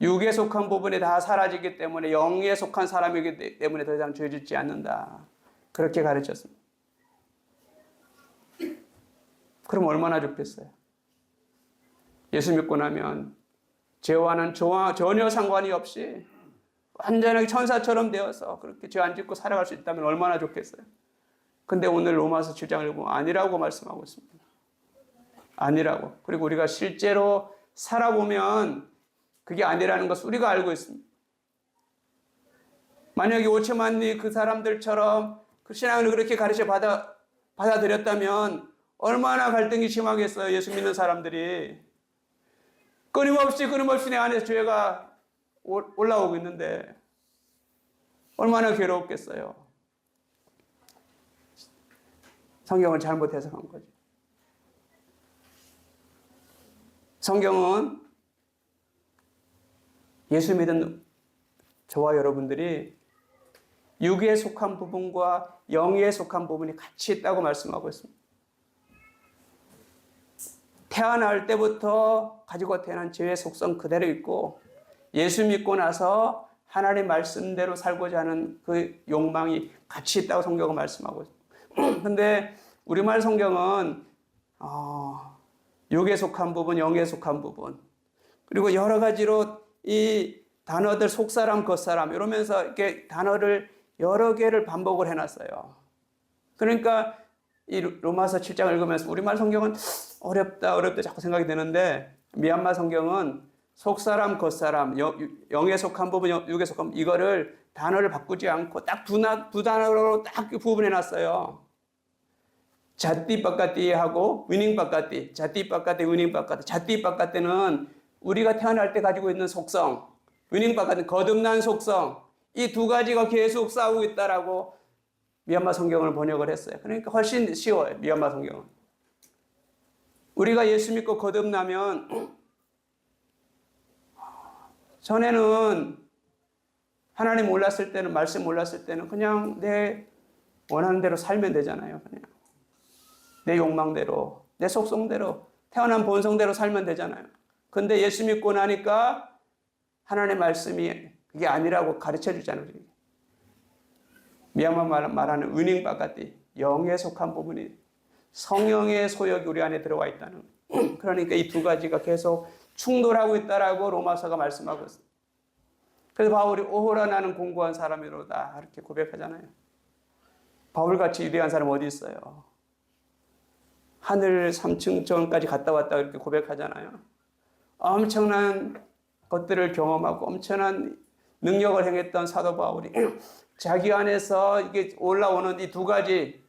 육에 속한 부분이 다 사라지기 때문에 영에 속한 사람이기 때문에 더 이상 죄 짓지 않는다. 그렇게 가르쳤습니다. 그럼 얼마나 좋겠어요? 예수 믿고 나면 죄와는 전혀 상관이 없이 완전하게 천사처럼 되어서 그렇게 죄 안 짓고 살아갈 수 있다면 얼마나 좋겠어요? 근데 오늘 로마서 7장을 보면 아니라고 말씀하고 있습니다. 아니라고. 그리고 우리가 실제로 살아보면 그게 아니라는 것을 우리가 알고 있습니다. 만약에 오체만리 그 사람들처럼 그 신앙을 그렇게 가르쳐 받아들였다면 얼마나 갈등이 심하겠어요. 예수 믿는 사람들이. 끊임없이 내 안에서 죄가 올라오고 있는데 얼마나 괴로웠겠어요. 성경을 잘못 해석한 거죠. 성경은 예수 믿은 저와 여러분들이 육에 속한 부분과 영에 속한 부분이 같이 있다고 말씀하고 있습니다. 태어날 때부터 가지고 태어난 죄의 속성 그대로 있고 예수 믿고 나서 하나님 말씀대로 살고자 하는 그 욕망이 같이 있다고 성경은 말씀하고 있습니다. 그런데 우리말 성경은 육에 속한 부분, 영에 속한 부분 그리고 여러 가지로 이 단어들 속사람, 겉사람 이러면서 이렇게 단어를 여러 개를 반복을 해놨어요. 그러니까 이 로마서 7장을 읽으면서 우리말 성경은 어렵다 자꾸 생각이 드는데 미얀마 성경은 속사람, 겉사람, 영에 속한 부분, 육에 속한 부분 이거를 단어를 바꾸지 않고 딱 두 단어로 딱 구분해놨어요. 자띠 바까띠 하고 위닝 바까띠, 자띠 바까띠, 위닝 바까띠. 자띠 바까띠는 우리가 태어날 때 가지고 있는 속성, 위닝 바까띠는 거듭난 속성, 이 두 가지가 계속 싸우고 있다라고 미얀마 성경을 번역을 했어요. 그러니까 훨씬 쉬워요, 미얀마 성경은. 우리가 예수 믿고 거듭나면 전에는 하나님 몰랐을 때는, 말씀 몰랐을 때는 그냥 내 원하는 대로 살면 되잖아요. 그냥 내 욕망대로, 내 속성대로, 태어난 본성대로 살면 되잖아요. 근데 예수 믿고 나니까 하나님의 말씀이 그게 아니라고 가르쳐 주잖아요. 미얀마 말하는 위닝 바가티, 영에 속한 부분이 성령의 소욕이 우리 안에 들어와 있다는 거예요. 그러니까 이 두 가지가 계속 충돌하고 있다라고 로마서가 말씀하고 있습니다. 그래서 바울이 오호라 나는 공고한 사람이로다 이렇게 고백하잖아요. 바울같이 위대한 사람 어디 있어요? 하늘 3층전까지 갔다 왔다 이렇게 고백하잖아요. 엄청난 것들을 경험하고 엄청난 능력을 행했던 사도 바울이 자기 안에서 이게 올라오는 이 두 가지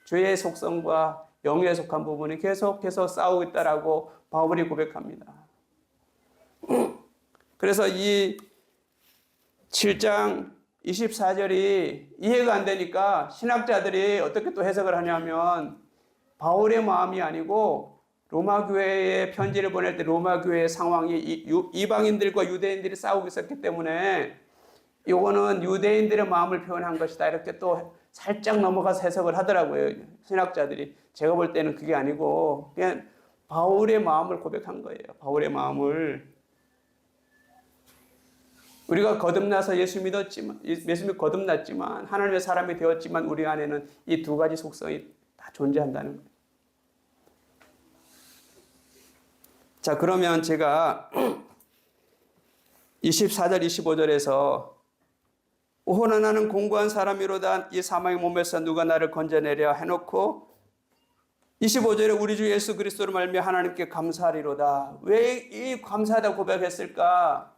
죄의 속성과 영에 속한 부분이 계속해서 싸우고 있다라고 바울이 고백합니다. 그래서 이 7장 24절이 이해가 안 되니까 신학자들이 어떻게 또 해석을 하냐면 바울의 마음이 아니고 로마 교회에 편지를 보낼 때 로마 교회의 상황이 이방인들과 유대인들이 싸우고 있었기 때문에 이거는 유대인들의 마음을 표현한 것이다 이렇게 또 살짝 넘어가서 해석을 하더라고요. 신학자들이. 제가 볼 때는 그게 아니고 그냥 바울의 마음을 고백한 거예요. 바울의 마음을. 우리가 거듭나서 예수 거듭났지만 하나님의 사람이 되었지만 우리 안에는 이 두 가지 속성이 다 존재한다는 거예요. 자, 그러면 제가 24절 25절에서 오호나 나는 공고한 사람이로다 이 사망의 몸에서 누가 나를 건져내려 해놓고 25절에 우리 주 예수 그리스도로 말미암아 하나님께 감사하리로다. 왜 이 감사하다고 고백했을까?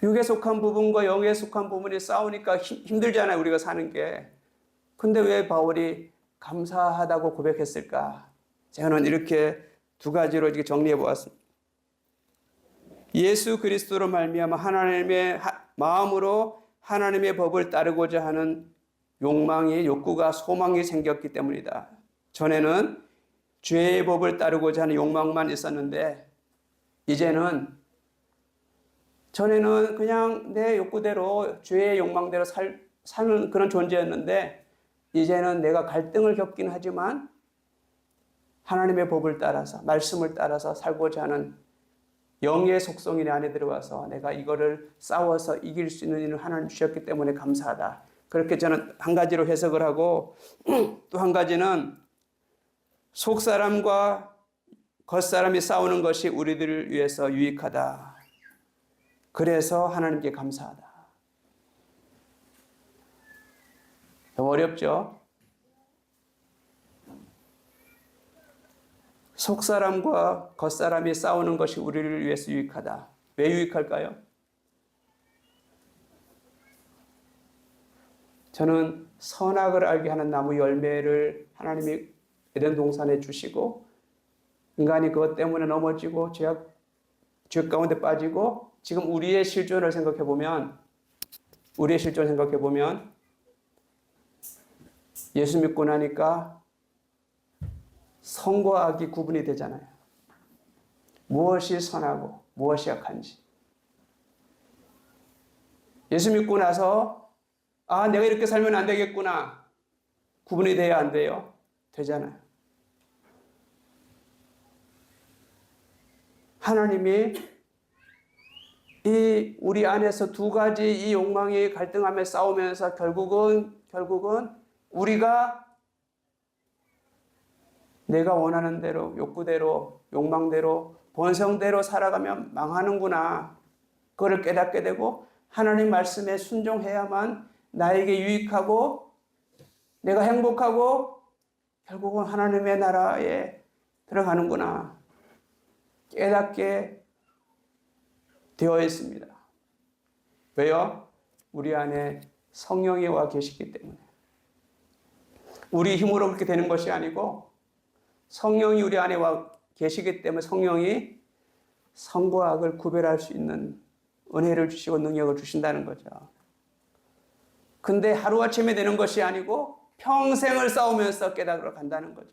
육에 속한 부분과 영에 속한 부분이 싸우니까 힘들잖아요, 우리가 사는 게. 근데 왜 바울이 감사하다고 고백했을까? 저는 이렇게 두 가지로 이렇게 정리해 보았습니다. 예수 그리스도로 말미암아 하나님의 마음으로 하나님의 법을 따르고자 하는 욕구가 소망이 생겼기 때문이다. 전에는 죄의 법을 따르고자 하는 욕망만 있었는데 전에는 그냥 내 욕구대로 죄의 욕망대로 사는 그런 존재였는데 이제는 내가 갈등을 겪긴 하지만 하나님의 법을 따라서 말씀을 따라서 살고자 하는 영의 속성이 내 안에 들어와서 내가 이거를 싸워서 이길 수 있는 일을 하나님 주셨기 때문에 감사하다. 그렇게 저는 한 가지로 해석을 하고 또 한 가지는 속사람과 겉사람이 싸우는 것이 우리들을 위해서 유익하다. 그래서 하나님께 감사하다. 너무 어렵죠? 속사람과 겉사람이 싸우는 것이 우리를 위해서 유익하다. 왜 유익할까요? 저는 선악을 알게 하는 나무 열매를 하나님이 에덴 동산에 주시고 인간이 그것 때문에 넘어지고 죄 가운데 빠지고 지금 우리의 실존을 생각해 보면 예수 믿고 나니까 선과 악이 구분이 되잖아요. 무엇이 선하고 무엇이 악한지. 예수 믿고 나서 내가 이렇게 살면 안 되겠구나. 구분이 돼야 안 돼요? 되잖아요. 하나님이 우리 안에서 두 가지 이 욕망이 갈등하며 싸우면서 결국은 우리가 내가 원하는 대로, 욕구대로, 욕망대로, 본성대로 살아가면 망하는구나. 그걸 깨닫게 되고 하나님 말씀에 순종해야만 나에게 유익하고 내가 행복하고 결국은 하나님의 나라에 들어가는구나. 깨닫게 되어 있습니다. 왜요? 우리 안에 성령이 와 계시기 때문에. 우리 힘으로 그렇게 되는 것이 아니고 성령이 우리 안에 와 계시기 때문에 성령이 선과 악을 구별할 수 있는 은혜를 주시고 능력을 주신다는 거죠. 근데 하루아침에 되는 것이 아니고 평생을 싸우면서 깨닫으러 간다는 거죠.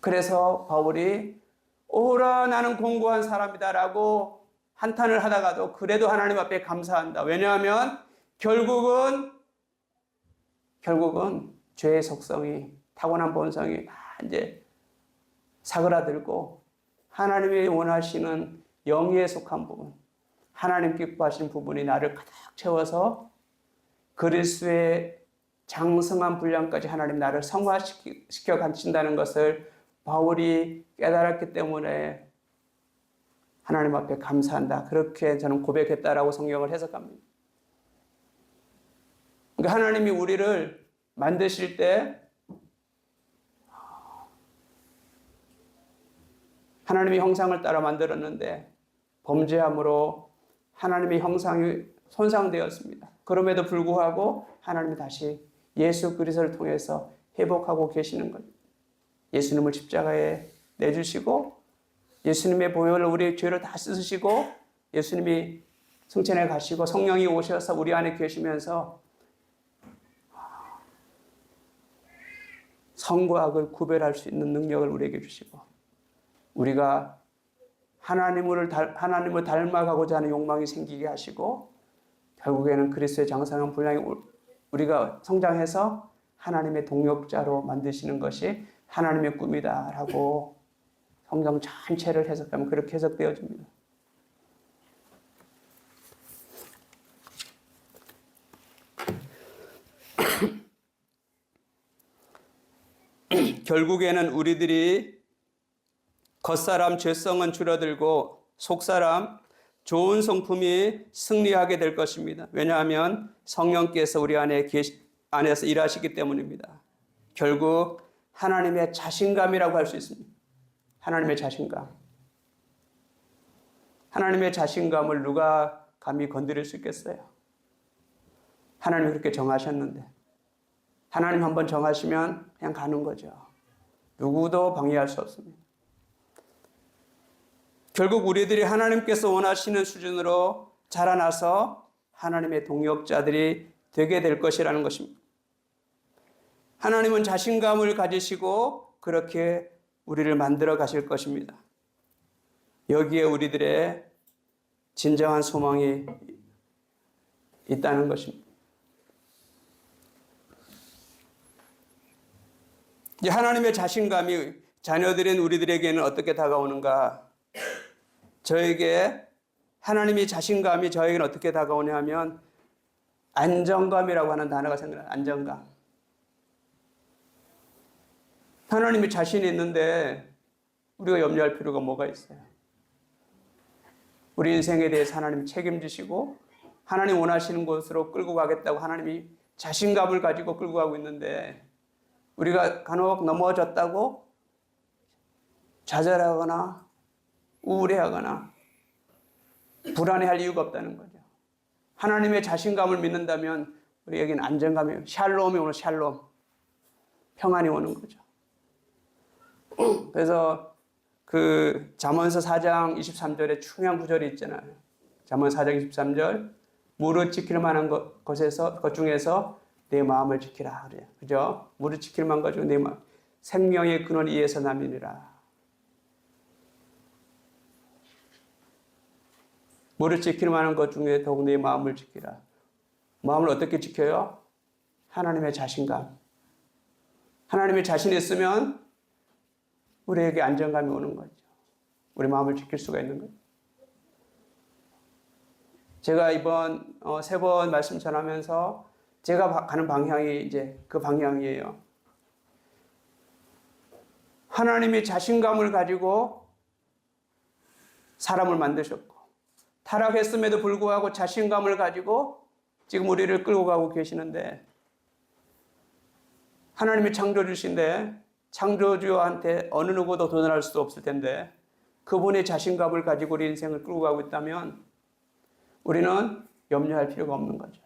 그래서 바울이 오라 나는 공고한 사람이다라고 한탄을 하다가도 그래도 하나님 앞에 감사한다. 왜냐하면 결국은 죄의 속성이 타고난 본성이 이제 사그라들고 하나님이 원하시는 영에 속한 부분, 하나님 기뻐하시는 부분이 나를 가득 채워서 그리스도의 장성한 분량까지 하나님 나를 성화시켜 가신다는 것을 바울이 깨달았기 때문에 하나님 앞에 감사한다. 그렇게 저는 고백했다라고 성경을 해석합니다. 그러니까 하나님이 우리를 만드실 때 하나님의 형상을 따라 만들었는데 범죄함으로 하나님의 형상이 손상되었습니다. 그럼에도 불구하고 하나님이 다시 예수 그리스도를 통해서 회복하고 계시는 거예요. 예수님을 십자가에 내주시고 예수님의 보혈로 우리의 죄를 다 씻으시고 예수님이 승천해 가시고 성령이 오셔서 우리 안에 계시면서 선과 악을 구별할 수 있는 능력을 우리에게 주시고 우리가 하나님을 닮아가고자 하는 욕망이 생기게 하시고 결국에는 그리스도의 장성한 분량이 우리가 성장해서 하나님의 동역자로 만드시는 것이 하나님의 꿈이다라고 성경 전체를 해석하면 그렇게 해석되어집니다. 결국에는 우리들이 겉사람 죄성은 줄어들고 속사람 좋은 성품이 승리하게 될 것입니다. 왜냐하면 성령께서 우리 안에서 일하시기 때문입니다. 결국 하나님의 자신감이라고 할 수 있습니다. 하나님의 자신감. 하나님의 자신감을 누가 감히 건드릴 수 있겠어요? 하나님이 그렇게 정하셨는데 하나님 한번 정하시면 그냥 가는 거죠. 누구도 방해할 수 없습니다. 결국 우리들이 하나님께서 원하시는 수준으로 자라나서 하나님의 동역자들이 되게 될 것이라는 것입니다. 하나님은 자신감을 가지시고 그렇게 우리를 만들어 가실 것입니다. 여기에 우리들의 진정한 소망이 있다는 것입니다. 이제 하나님의 자신감이 자녀들인 우리들에게는 어떻게 다가오는가? 저에게 하나님의 자신감이 저에게는 어떻게 다가오냐 하면 안정감이라고 하는 단어가 생겨나요. 안정감. 하나님이 자신이 있는데 우리가 염려할 필요가 뭐가 있어요? 우리 인생에 대해서 하나님이 책임지시고 하나님 원하시는 곳으로 끌고 가겠다고 하나님이 자신감을 가지고 끌고 가고 있는데 우리가 간혹 넘어졌다고 좌절하거나 우울해하거나 불안해할 이유가 없다는 거죠. 하나님의 자신감을 믿는다면 우리에게는 안정감이 샬롬이 오는 샬롬, 평안이 오는 거죠. 그래서 그 잠언서 4장 23절에 중요한 구절이 있잖아요. 잠언 4장 23절 무릇 지킬 만한 것 중에서 내 마음을 지키라 그래요. 그죠? 무릇 지킬 만한 것 중에 내 마음 생명의 근원 이에서 남이니라. 무릇 지킬 만한 것 중에 더욱 내 마음을 지키라. 마음을 어떻게 지켜요? 하나님의 자신감. 하나님의 자신이 있으면 우리에게 안정감이 오는 거죠. 우리 마음을 지킬 수가 있는 거죠. 제가 이번 3번 말씀 전하면서 제가 가는 방향이 이제 그 방향이에요. 하나님이 자신감을 가지고 사람을 만드셨고 타락했음에도 불구하고 자신감을 가지고 지금 우리를 끌고 가고 계시는데 하나님이 창조주신데 창조주한테 어느 누구도 도전할 수 없을 텐데 그분의 자신감을 가지고 우리 인생을 끌고 가고 있다면 우리는 염려할 필요가 없는 거죠.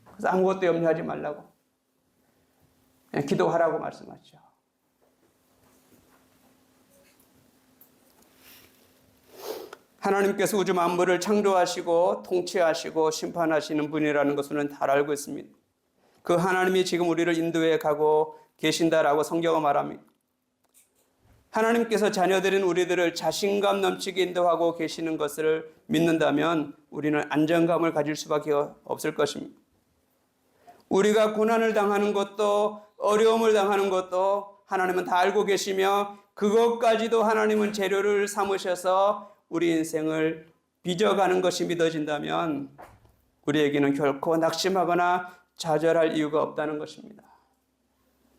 그래서 아무것도 염려하지 말라고 그냥 기도하라고 말씀하시죠. 하나님께서 우주 만물을 창조하시고 통치하시고 심판하시는 분이라는 것은 다 알고 있습니다. 그 하나님이 지금 우리를 인도해 가고 계신다라고 성경은 말합니다. 하나님께서 자녀들인 우리들을 자신감 넘치게 인도하고 계시는 것을 믿는다면 우리는 안정감을 가질 수밖에 없을 것입니다. 우리가 고난을 당하는 것도 어려움을 당하는 것도 하나님은 다 알고 계시며 그것까지도 하나님은 재료를 삼으셔서 우리 인생을 빚어가는 것이 믿어진다면 우리에게는 결코 낙심하거나 좌절할 이유가 없다는 것입니다.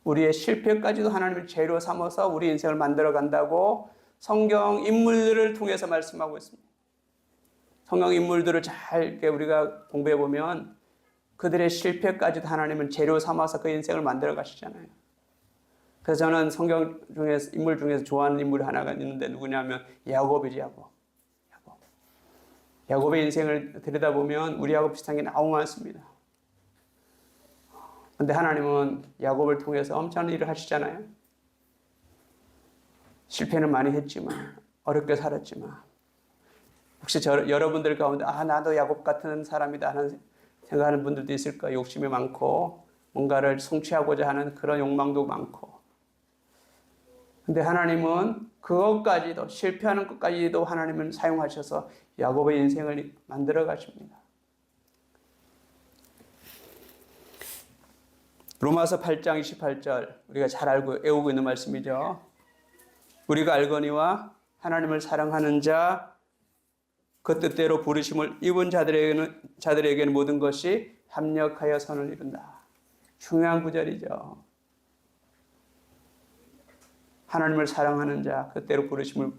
우리의 실패까지도 하나님을 재료 삼아서 우리 인생을 만들어 간다고 성경 인물들을 통해서 말씀하고 있습니다. 성경 인물들을 잘 우리가 공부해 보면 그들의 실패까지도 하나님은 재료 삼아서 그 인생을 만들어 가시잖아요. 그래서 저는 성경 중에서 인물 중에서 좋아하는 인물이 하나가 있는데 누구냐면 야곱이지. 야곱의 인생을 들여다보면 우리하고 비슷한 게 너무 많습니다. 그런데 하나님은 야곱을 통해서 엄청난 일을 하시잖아요. 실패는 많이 했지만 어렵게 살았지만 혹시 여러분들 가운데 나도 야곱 같은 사람이다 하는 생각하는 분들도 있을 거예요. 욕심이 많고 뭔가를 성취하고자 하는 그런 욕망도 많고. 근데 하나님은 그것까지도 실패하는 것까지도 하나님은 사용하셔서 야곱의 인생을 만들어 가십니다. 로마서 8장 28절 우리가 잘 알고 외우고 있는 말씀이죠. 우리가 알거니와 하나님을 사랑하는 자 그 뜻대로 부르심을 입은 자들에게는 모든 것이 합력하여 선을 이룬다. 중요한 구절이죠. 하나님을 사랑하는 자, 그때로 부르심을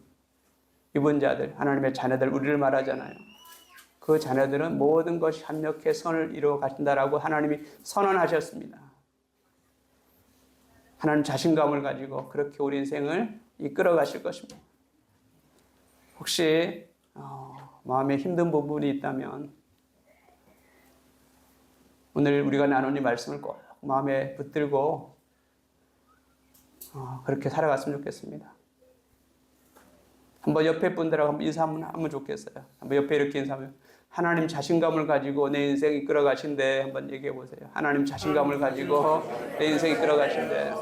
입은 자들, 하나님의 자녀들, 우리를 말하잖아요. 그 자녀들은 모든 것이 합력해 선을 이루어 가신다라고 하나님이 선언하셨습니다. 하나님 자신감을 가지고 그렇게 우리 인생을 이끌어 가실 것입니다. 혹시 마음에 힘든 부분이 있다면 오늘 우리가 나눈 이 말씀을 꼭 마음에 붙들고 그렇게 살아갔으면 좋겠습니다. 한번 옆에 분들하고 한번 인사 한번 좋겠어요. 한번 옆에 이렇게 인사하면 하나님 자신감을 가지고 내 인생 이끌어 가신대 한번 얘기해 보세요. 하나님 자신감을 가지고 내 인생 이끌어 가신대.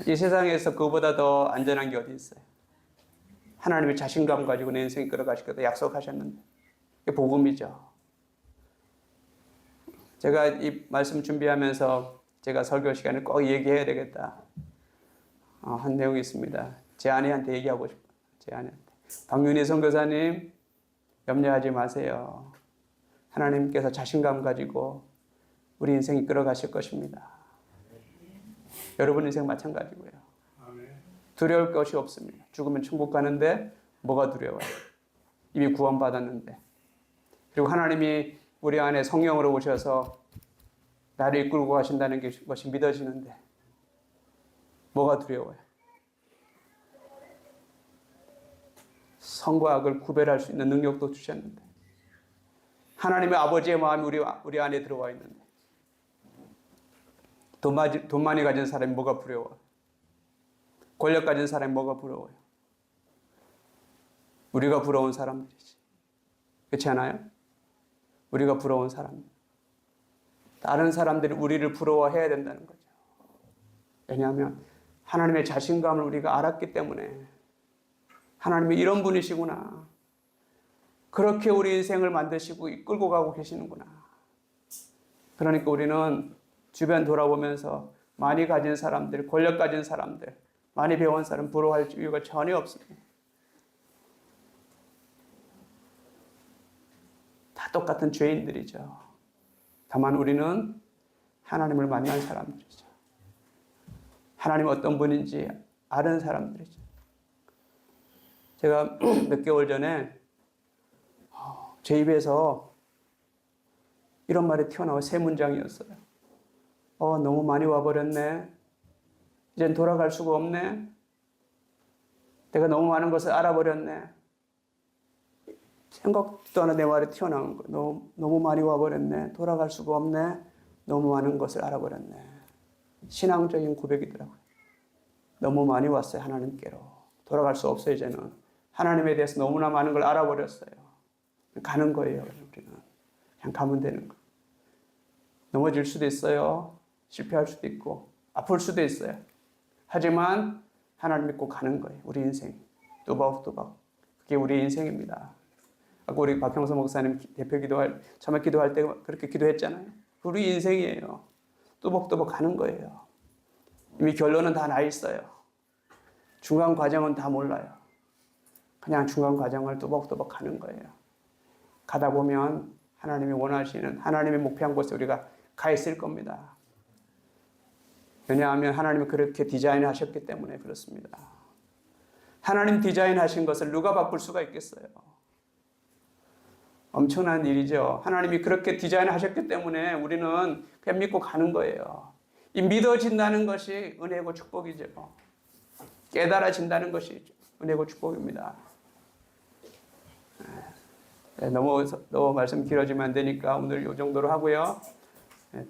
이 세상에서 그보다 더 안전한 게 어디 있어요? 하나님의 자신감 가지고 내 인생 이끌어 가시겠다 약속하셨는데 이게 복음이죠. 제가 이 말씀 준비하면서 제가 설교 시간에 꼭 얘기해야 되겠다 한 내용이 있습니다. 제 아내한테 얘기하고 싶어요. 제 아내한테. 박윤희 선교사님 염려하지 마세요. 하나님께서 자신감 가지고 우리 인생 이끌어 가실 것입니다. 여러분 인생 마찬가지고요. 두려울 것이 없습니다. 죽으면 천국 가는데 뭐가 두려워요? 이미 구원받았는데. 그리고 하나님이 우리 안에 성령으로 오셔서 나를 이끌고 가신다는 것이 믿어지는데 뭐가 두려워요? 선과 악을 구별할 수 있는 능력도 주셨는데 하나님의 아버지의 마음이 우리 안에 들어와 있는데 돈 많이 가진 사람이 뭐가 부러워요? 권력 가진 사람이 뭐가 부러워요? 우리가 부러운 사람들이지. 그렇지 않아요? 우리가 부러운 사람. 다른 사람들이 우리를 부러워해야 된다는 거죠. 왜냐하면 하나님의 자신감을 우리가 알았기 때문에 하나님이 이런 분이시구나. 그렇게 우리 인생을 만드시고 이끌고 가고 계시는구나. 그러니까 우리는 주변 돌아보면서 많이 가진 사람들, 권력 가진 사람들, 많이 배운 사람 부러워할 이유가 전혀 없습니다. 다 똑같은 죄인들이죠. 다만 우리는 하나님을 만난 사람들이죠. 하나님 어떤 분인지 아는 사람들이죠. 제가 몇 개월 전에 제 입에서 이런 말이 튀어나와 세 문장이었어요. 너무 많이 와버렸네. 이젠 돌아갈 수가 없네. 내가 너무 많은 것을 알아버렸네. 생각도 안 한 내 말이 튀어나온 거예요. 너무 많이 와버렸네. 돌아갈 수가 없네. 너무 많은 것을 알아버렸네. 신앙적인 고백이더라고요. 너무 많이 왔어요. 하나님께로. 돌아갈 수 없어요. 이제는. 하나님에 대해서 너무나 많은 걸 알아버렸어요. 가는 거예요. 우리는. 그냥 가면 되는 거예요. 넘어질 수도 있어요. 실패할 수도 있고 아플 수도 있어요. 하지만 하나님 믿고 가는 거예요. 우리 인생. 뚜벅뚜벅. 그게 우리 인생입니다. 아까 우리 박형서 목사님 대표 기도할, 처음에 기도할 때 그렇게 기도했잖아요. 우리 인생이에요. 뚜벅뚜벅 가는 거예요. 이미 결론은 다 나 있어요. 중간 과정은 다 몰라요. 그냥 중간 과정을 뚜벅뚜벅 가는 거예요. 가다 보면 하나님이 원하시는, 하나님이 목표한 곳에 우리가 가 있을 겁니다. 왜냐하면 하나님이 그렇게 디자인하셨기 때문에 그렇습니다. 하나님 디자인하신 것을 누가 바꿀 수가 있겠어요? 엄청난 일이죠. 하나님이 그렇게 디자인하셨기 때문에 우리는 그냥 믿고 가는 거예요. 이 믿어진다는 것이 은혜고 축복이죠. 깨달아진다는 것이 은혜고 축복입니다. 너무 말씀 길어지면 안 되니까 오늘 이 정도로 하고요.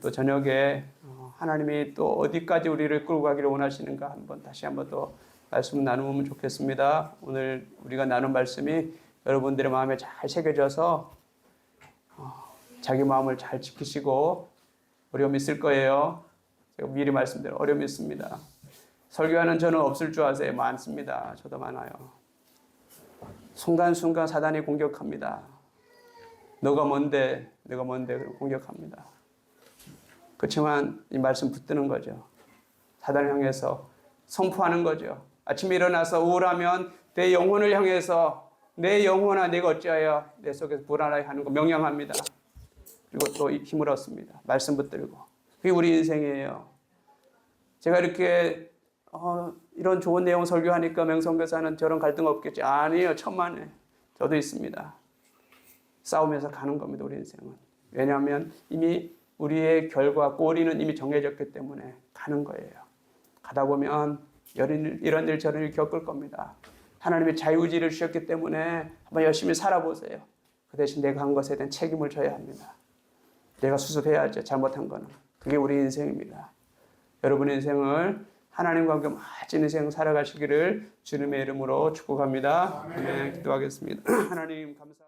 또 저녁에 하나님이 또 어디까지 우리를 끌고 가기를 원하시는가 다시 한번 또 말씀 나누면 좋겠습니다. 오늘 우리가 나눈 말씀이 여러분들의 마음에 잘 새겨져서 자기 마음을 잘 지키시고 어려움이 있을 거예요. 제가 미리 말씀드려 어려움이 있습니다. 설교하는 저는 없을 줄 아세요? 많습니다. 저도 많아요. 순간순간 사단이 공격합니다. 너가 뭔데 공격합니다. 그렇지만 이 말씀 붙드는 거죠. 사단을 향해서 선포하는 거죠. 아침에 일어나서 우울하면 내 영혼을 향해서 내 영혼아 내가 어찌하여 내 속에서 불안하게 하는 거 명령합니다. 그리고 또 힘을 얻습니다. 말씀 붙들고. 그게 우리 인생이에요. 제가 이렇게 이런 좋은 내용 설교하니까 맹성교사는 저런 갈등 없겠지. 아니에요. 천만에. 저도 있습니다. 싸우면서 가는 겁니다. 우리 인생은. 왜냐하면 이미 우리의 결과 꼬리는 이미 정해졌기 때문에 가는 거예요. 가다 보면 이런 일 저런 일 겪을 겁니다. 하나님이 자유의지를 주셨기 때문에 한번 열심히 살아보세요. 그 대신 내가 한 것에 대한 책임을 져야 합니다. 내가 수습해야죠. 잘못한 거는. 그게 우리 인생입니다. 여러분의 인생을 하나님과 함께 멋진 인생 살아가시기를 주님의 이름으로 축복합니다. 아멘. 기도하겠습니다. 하나님 감사합니다.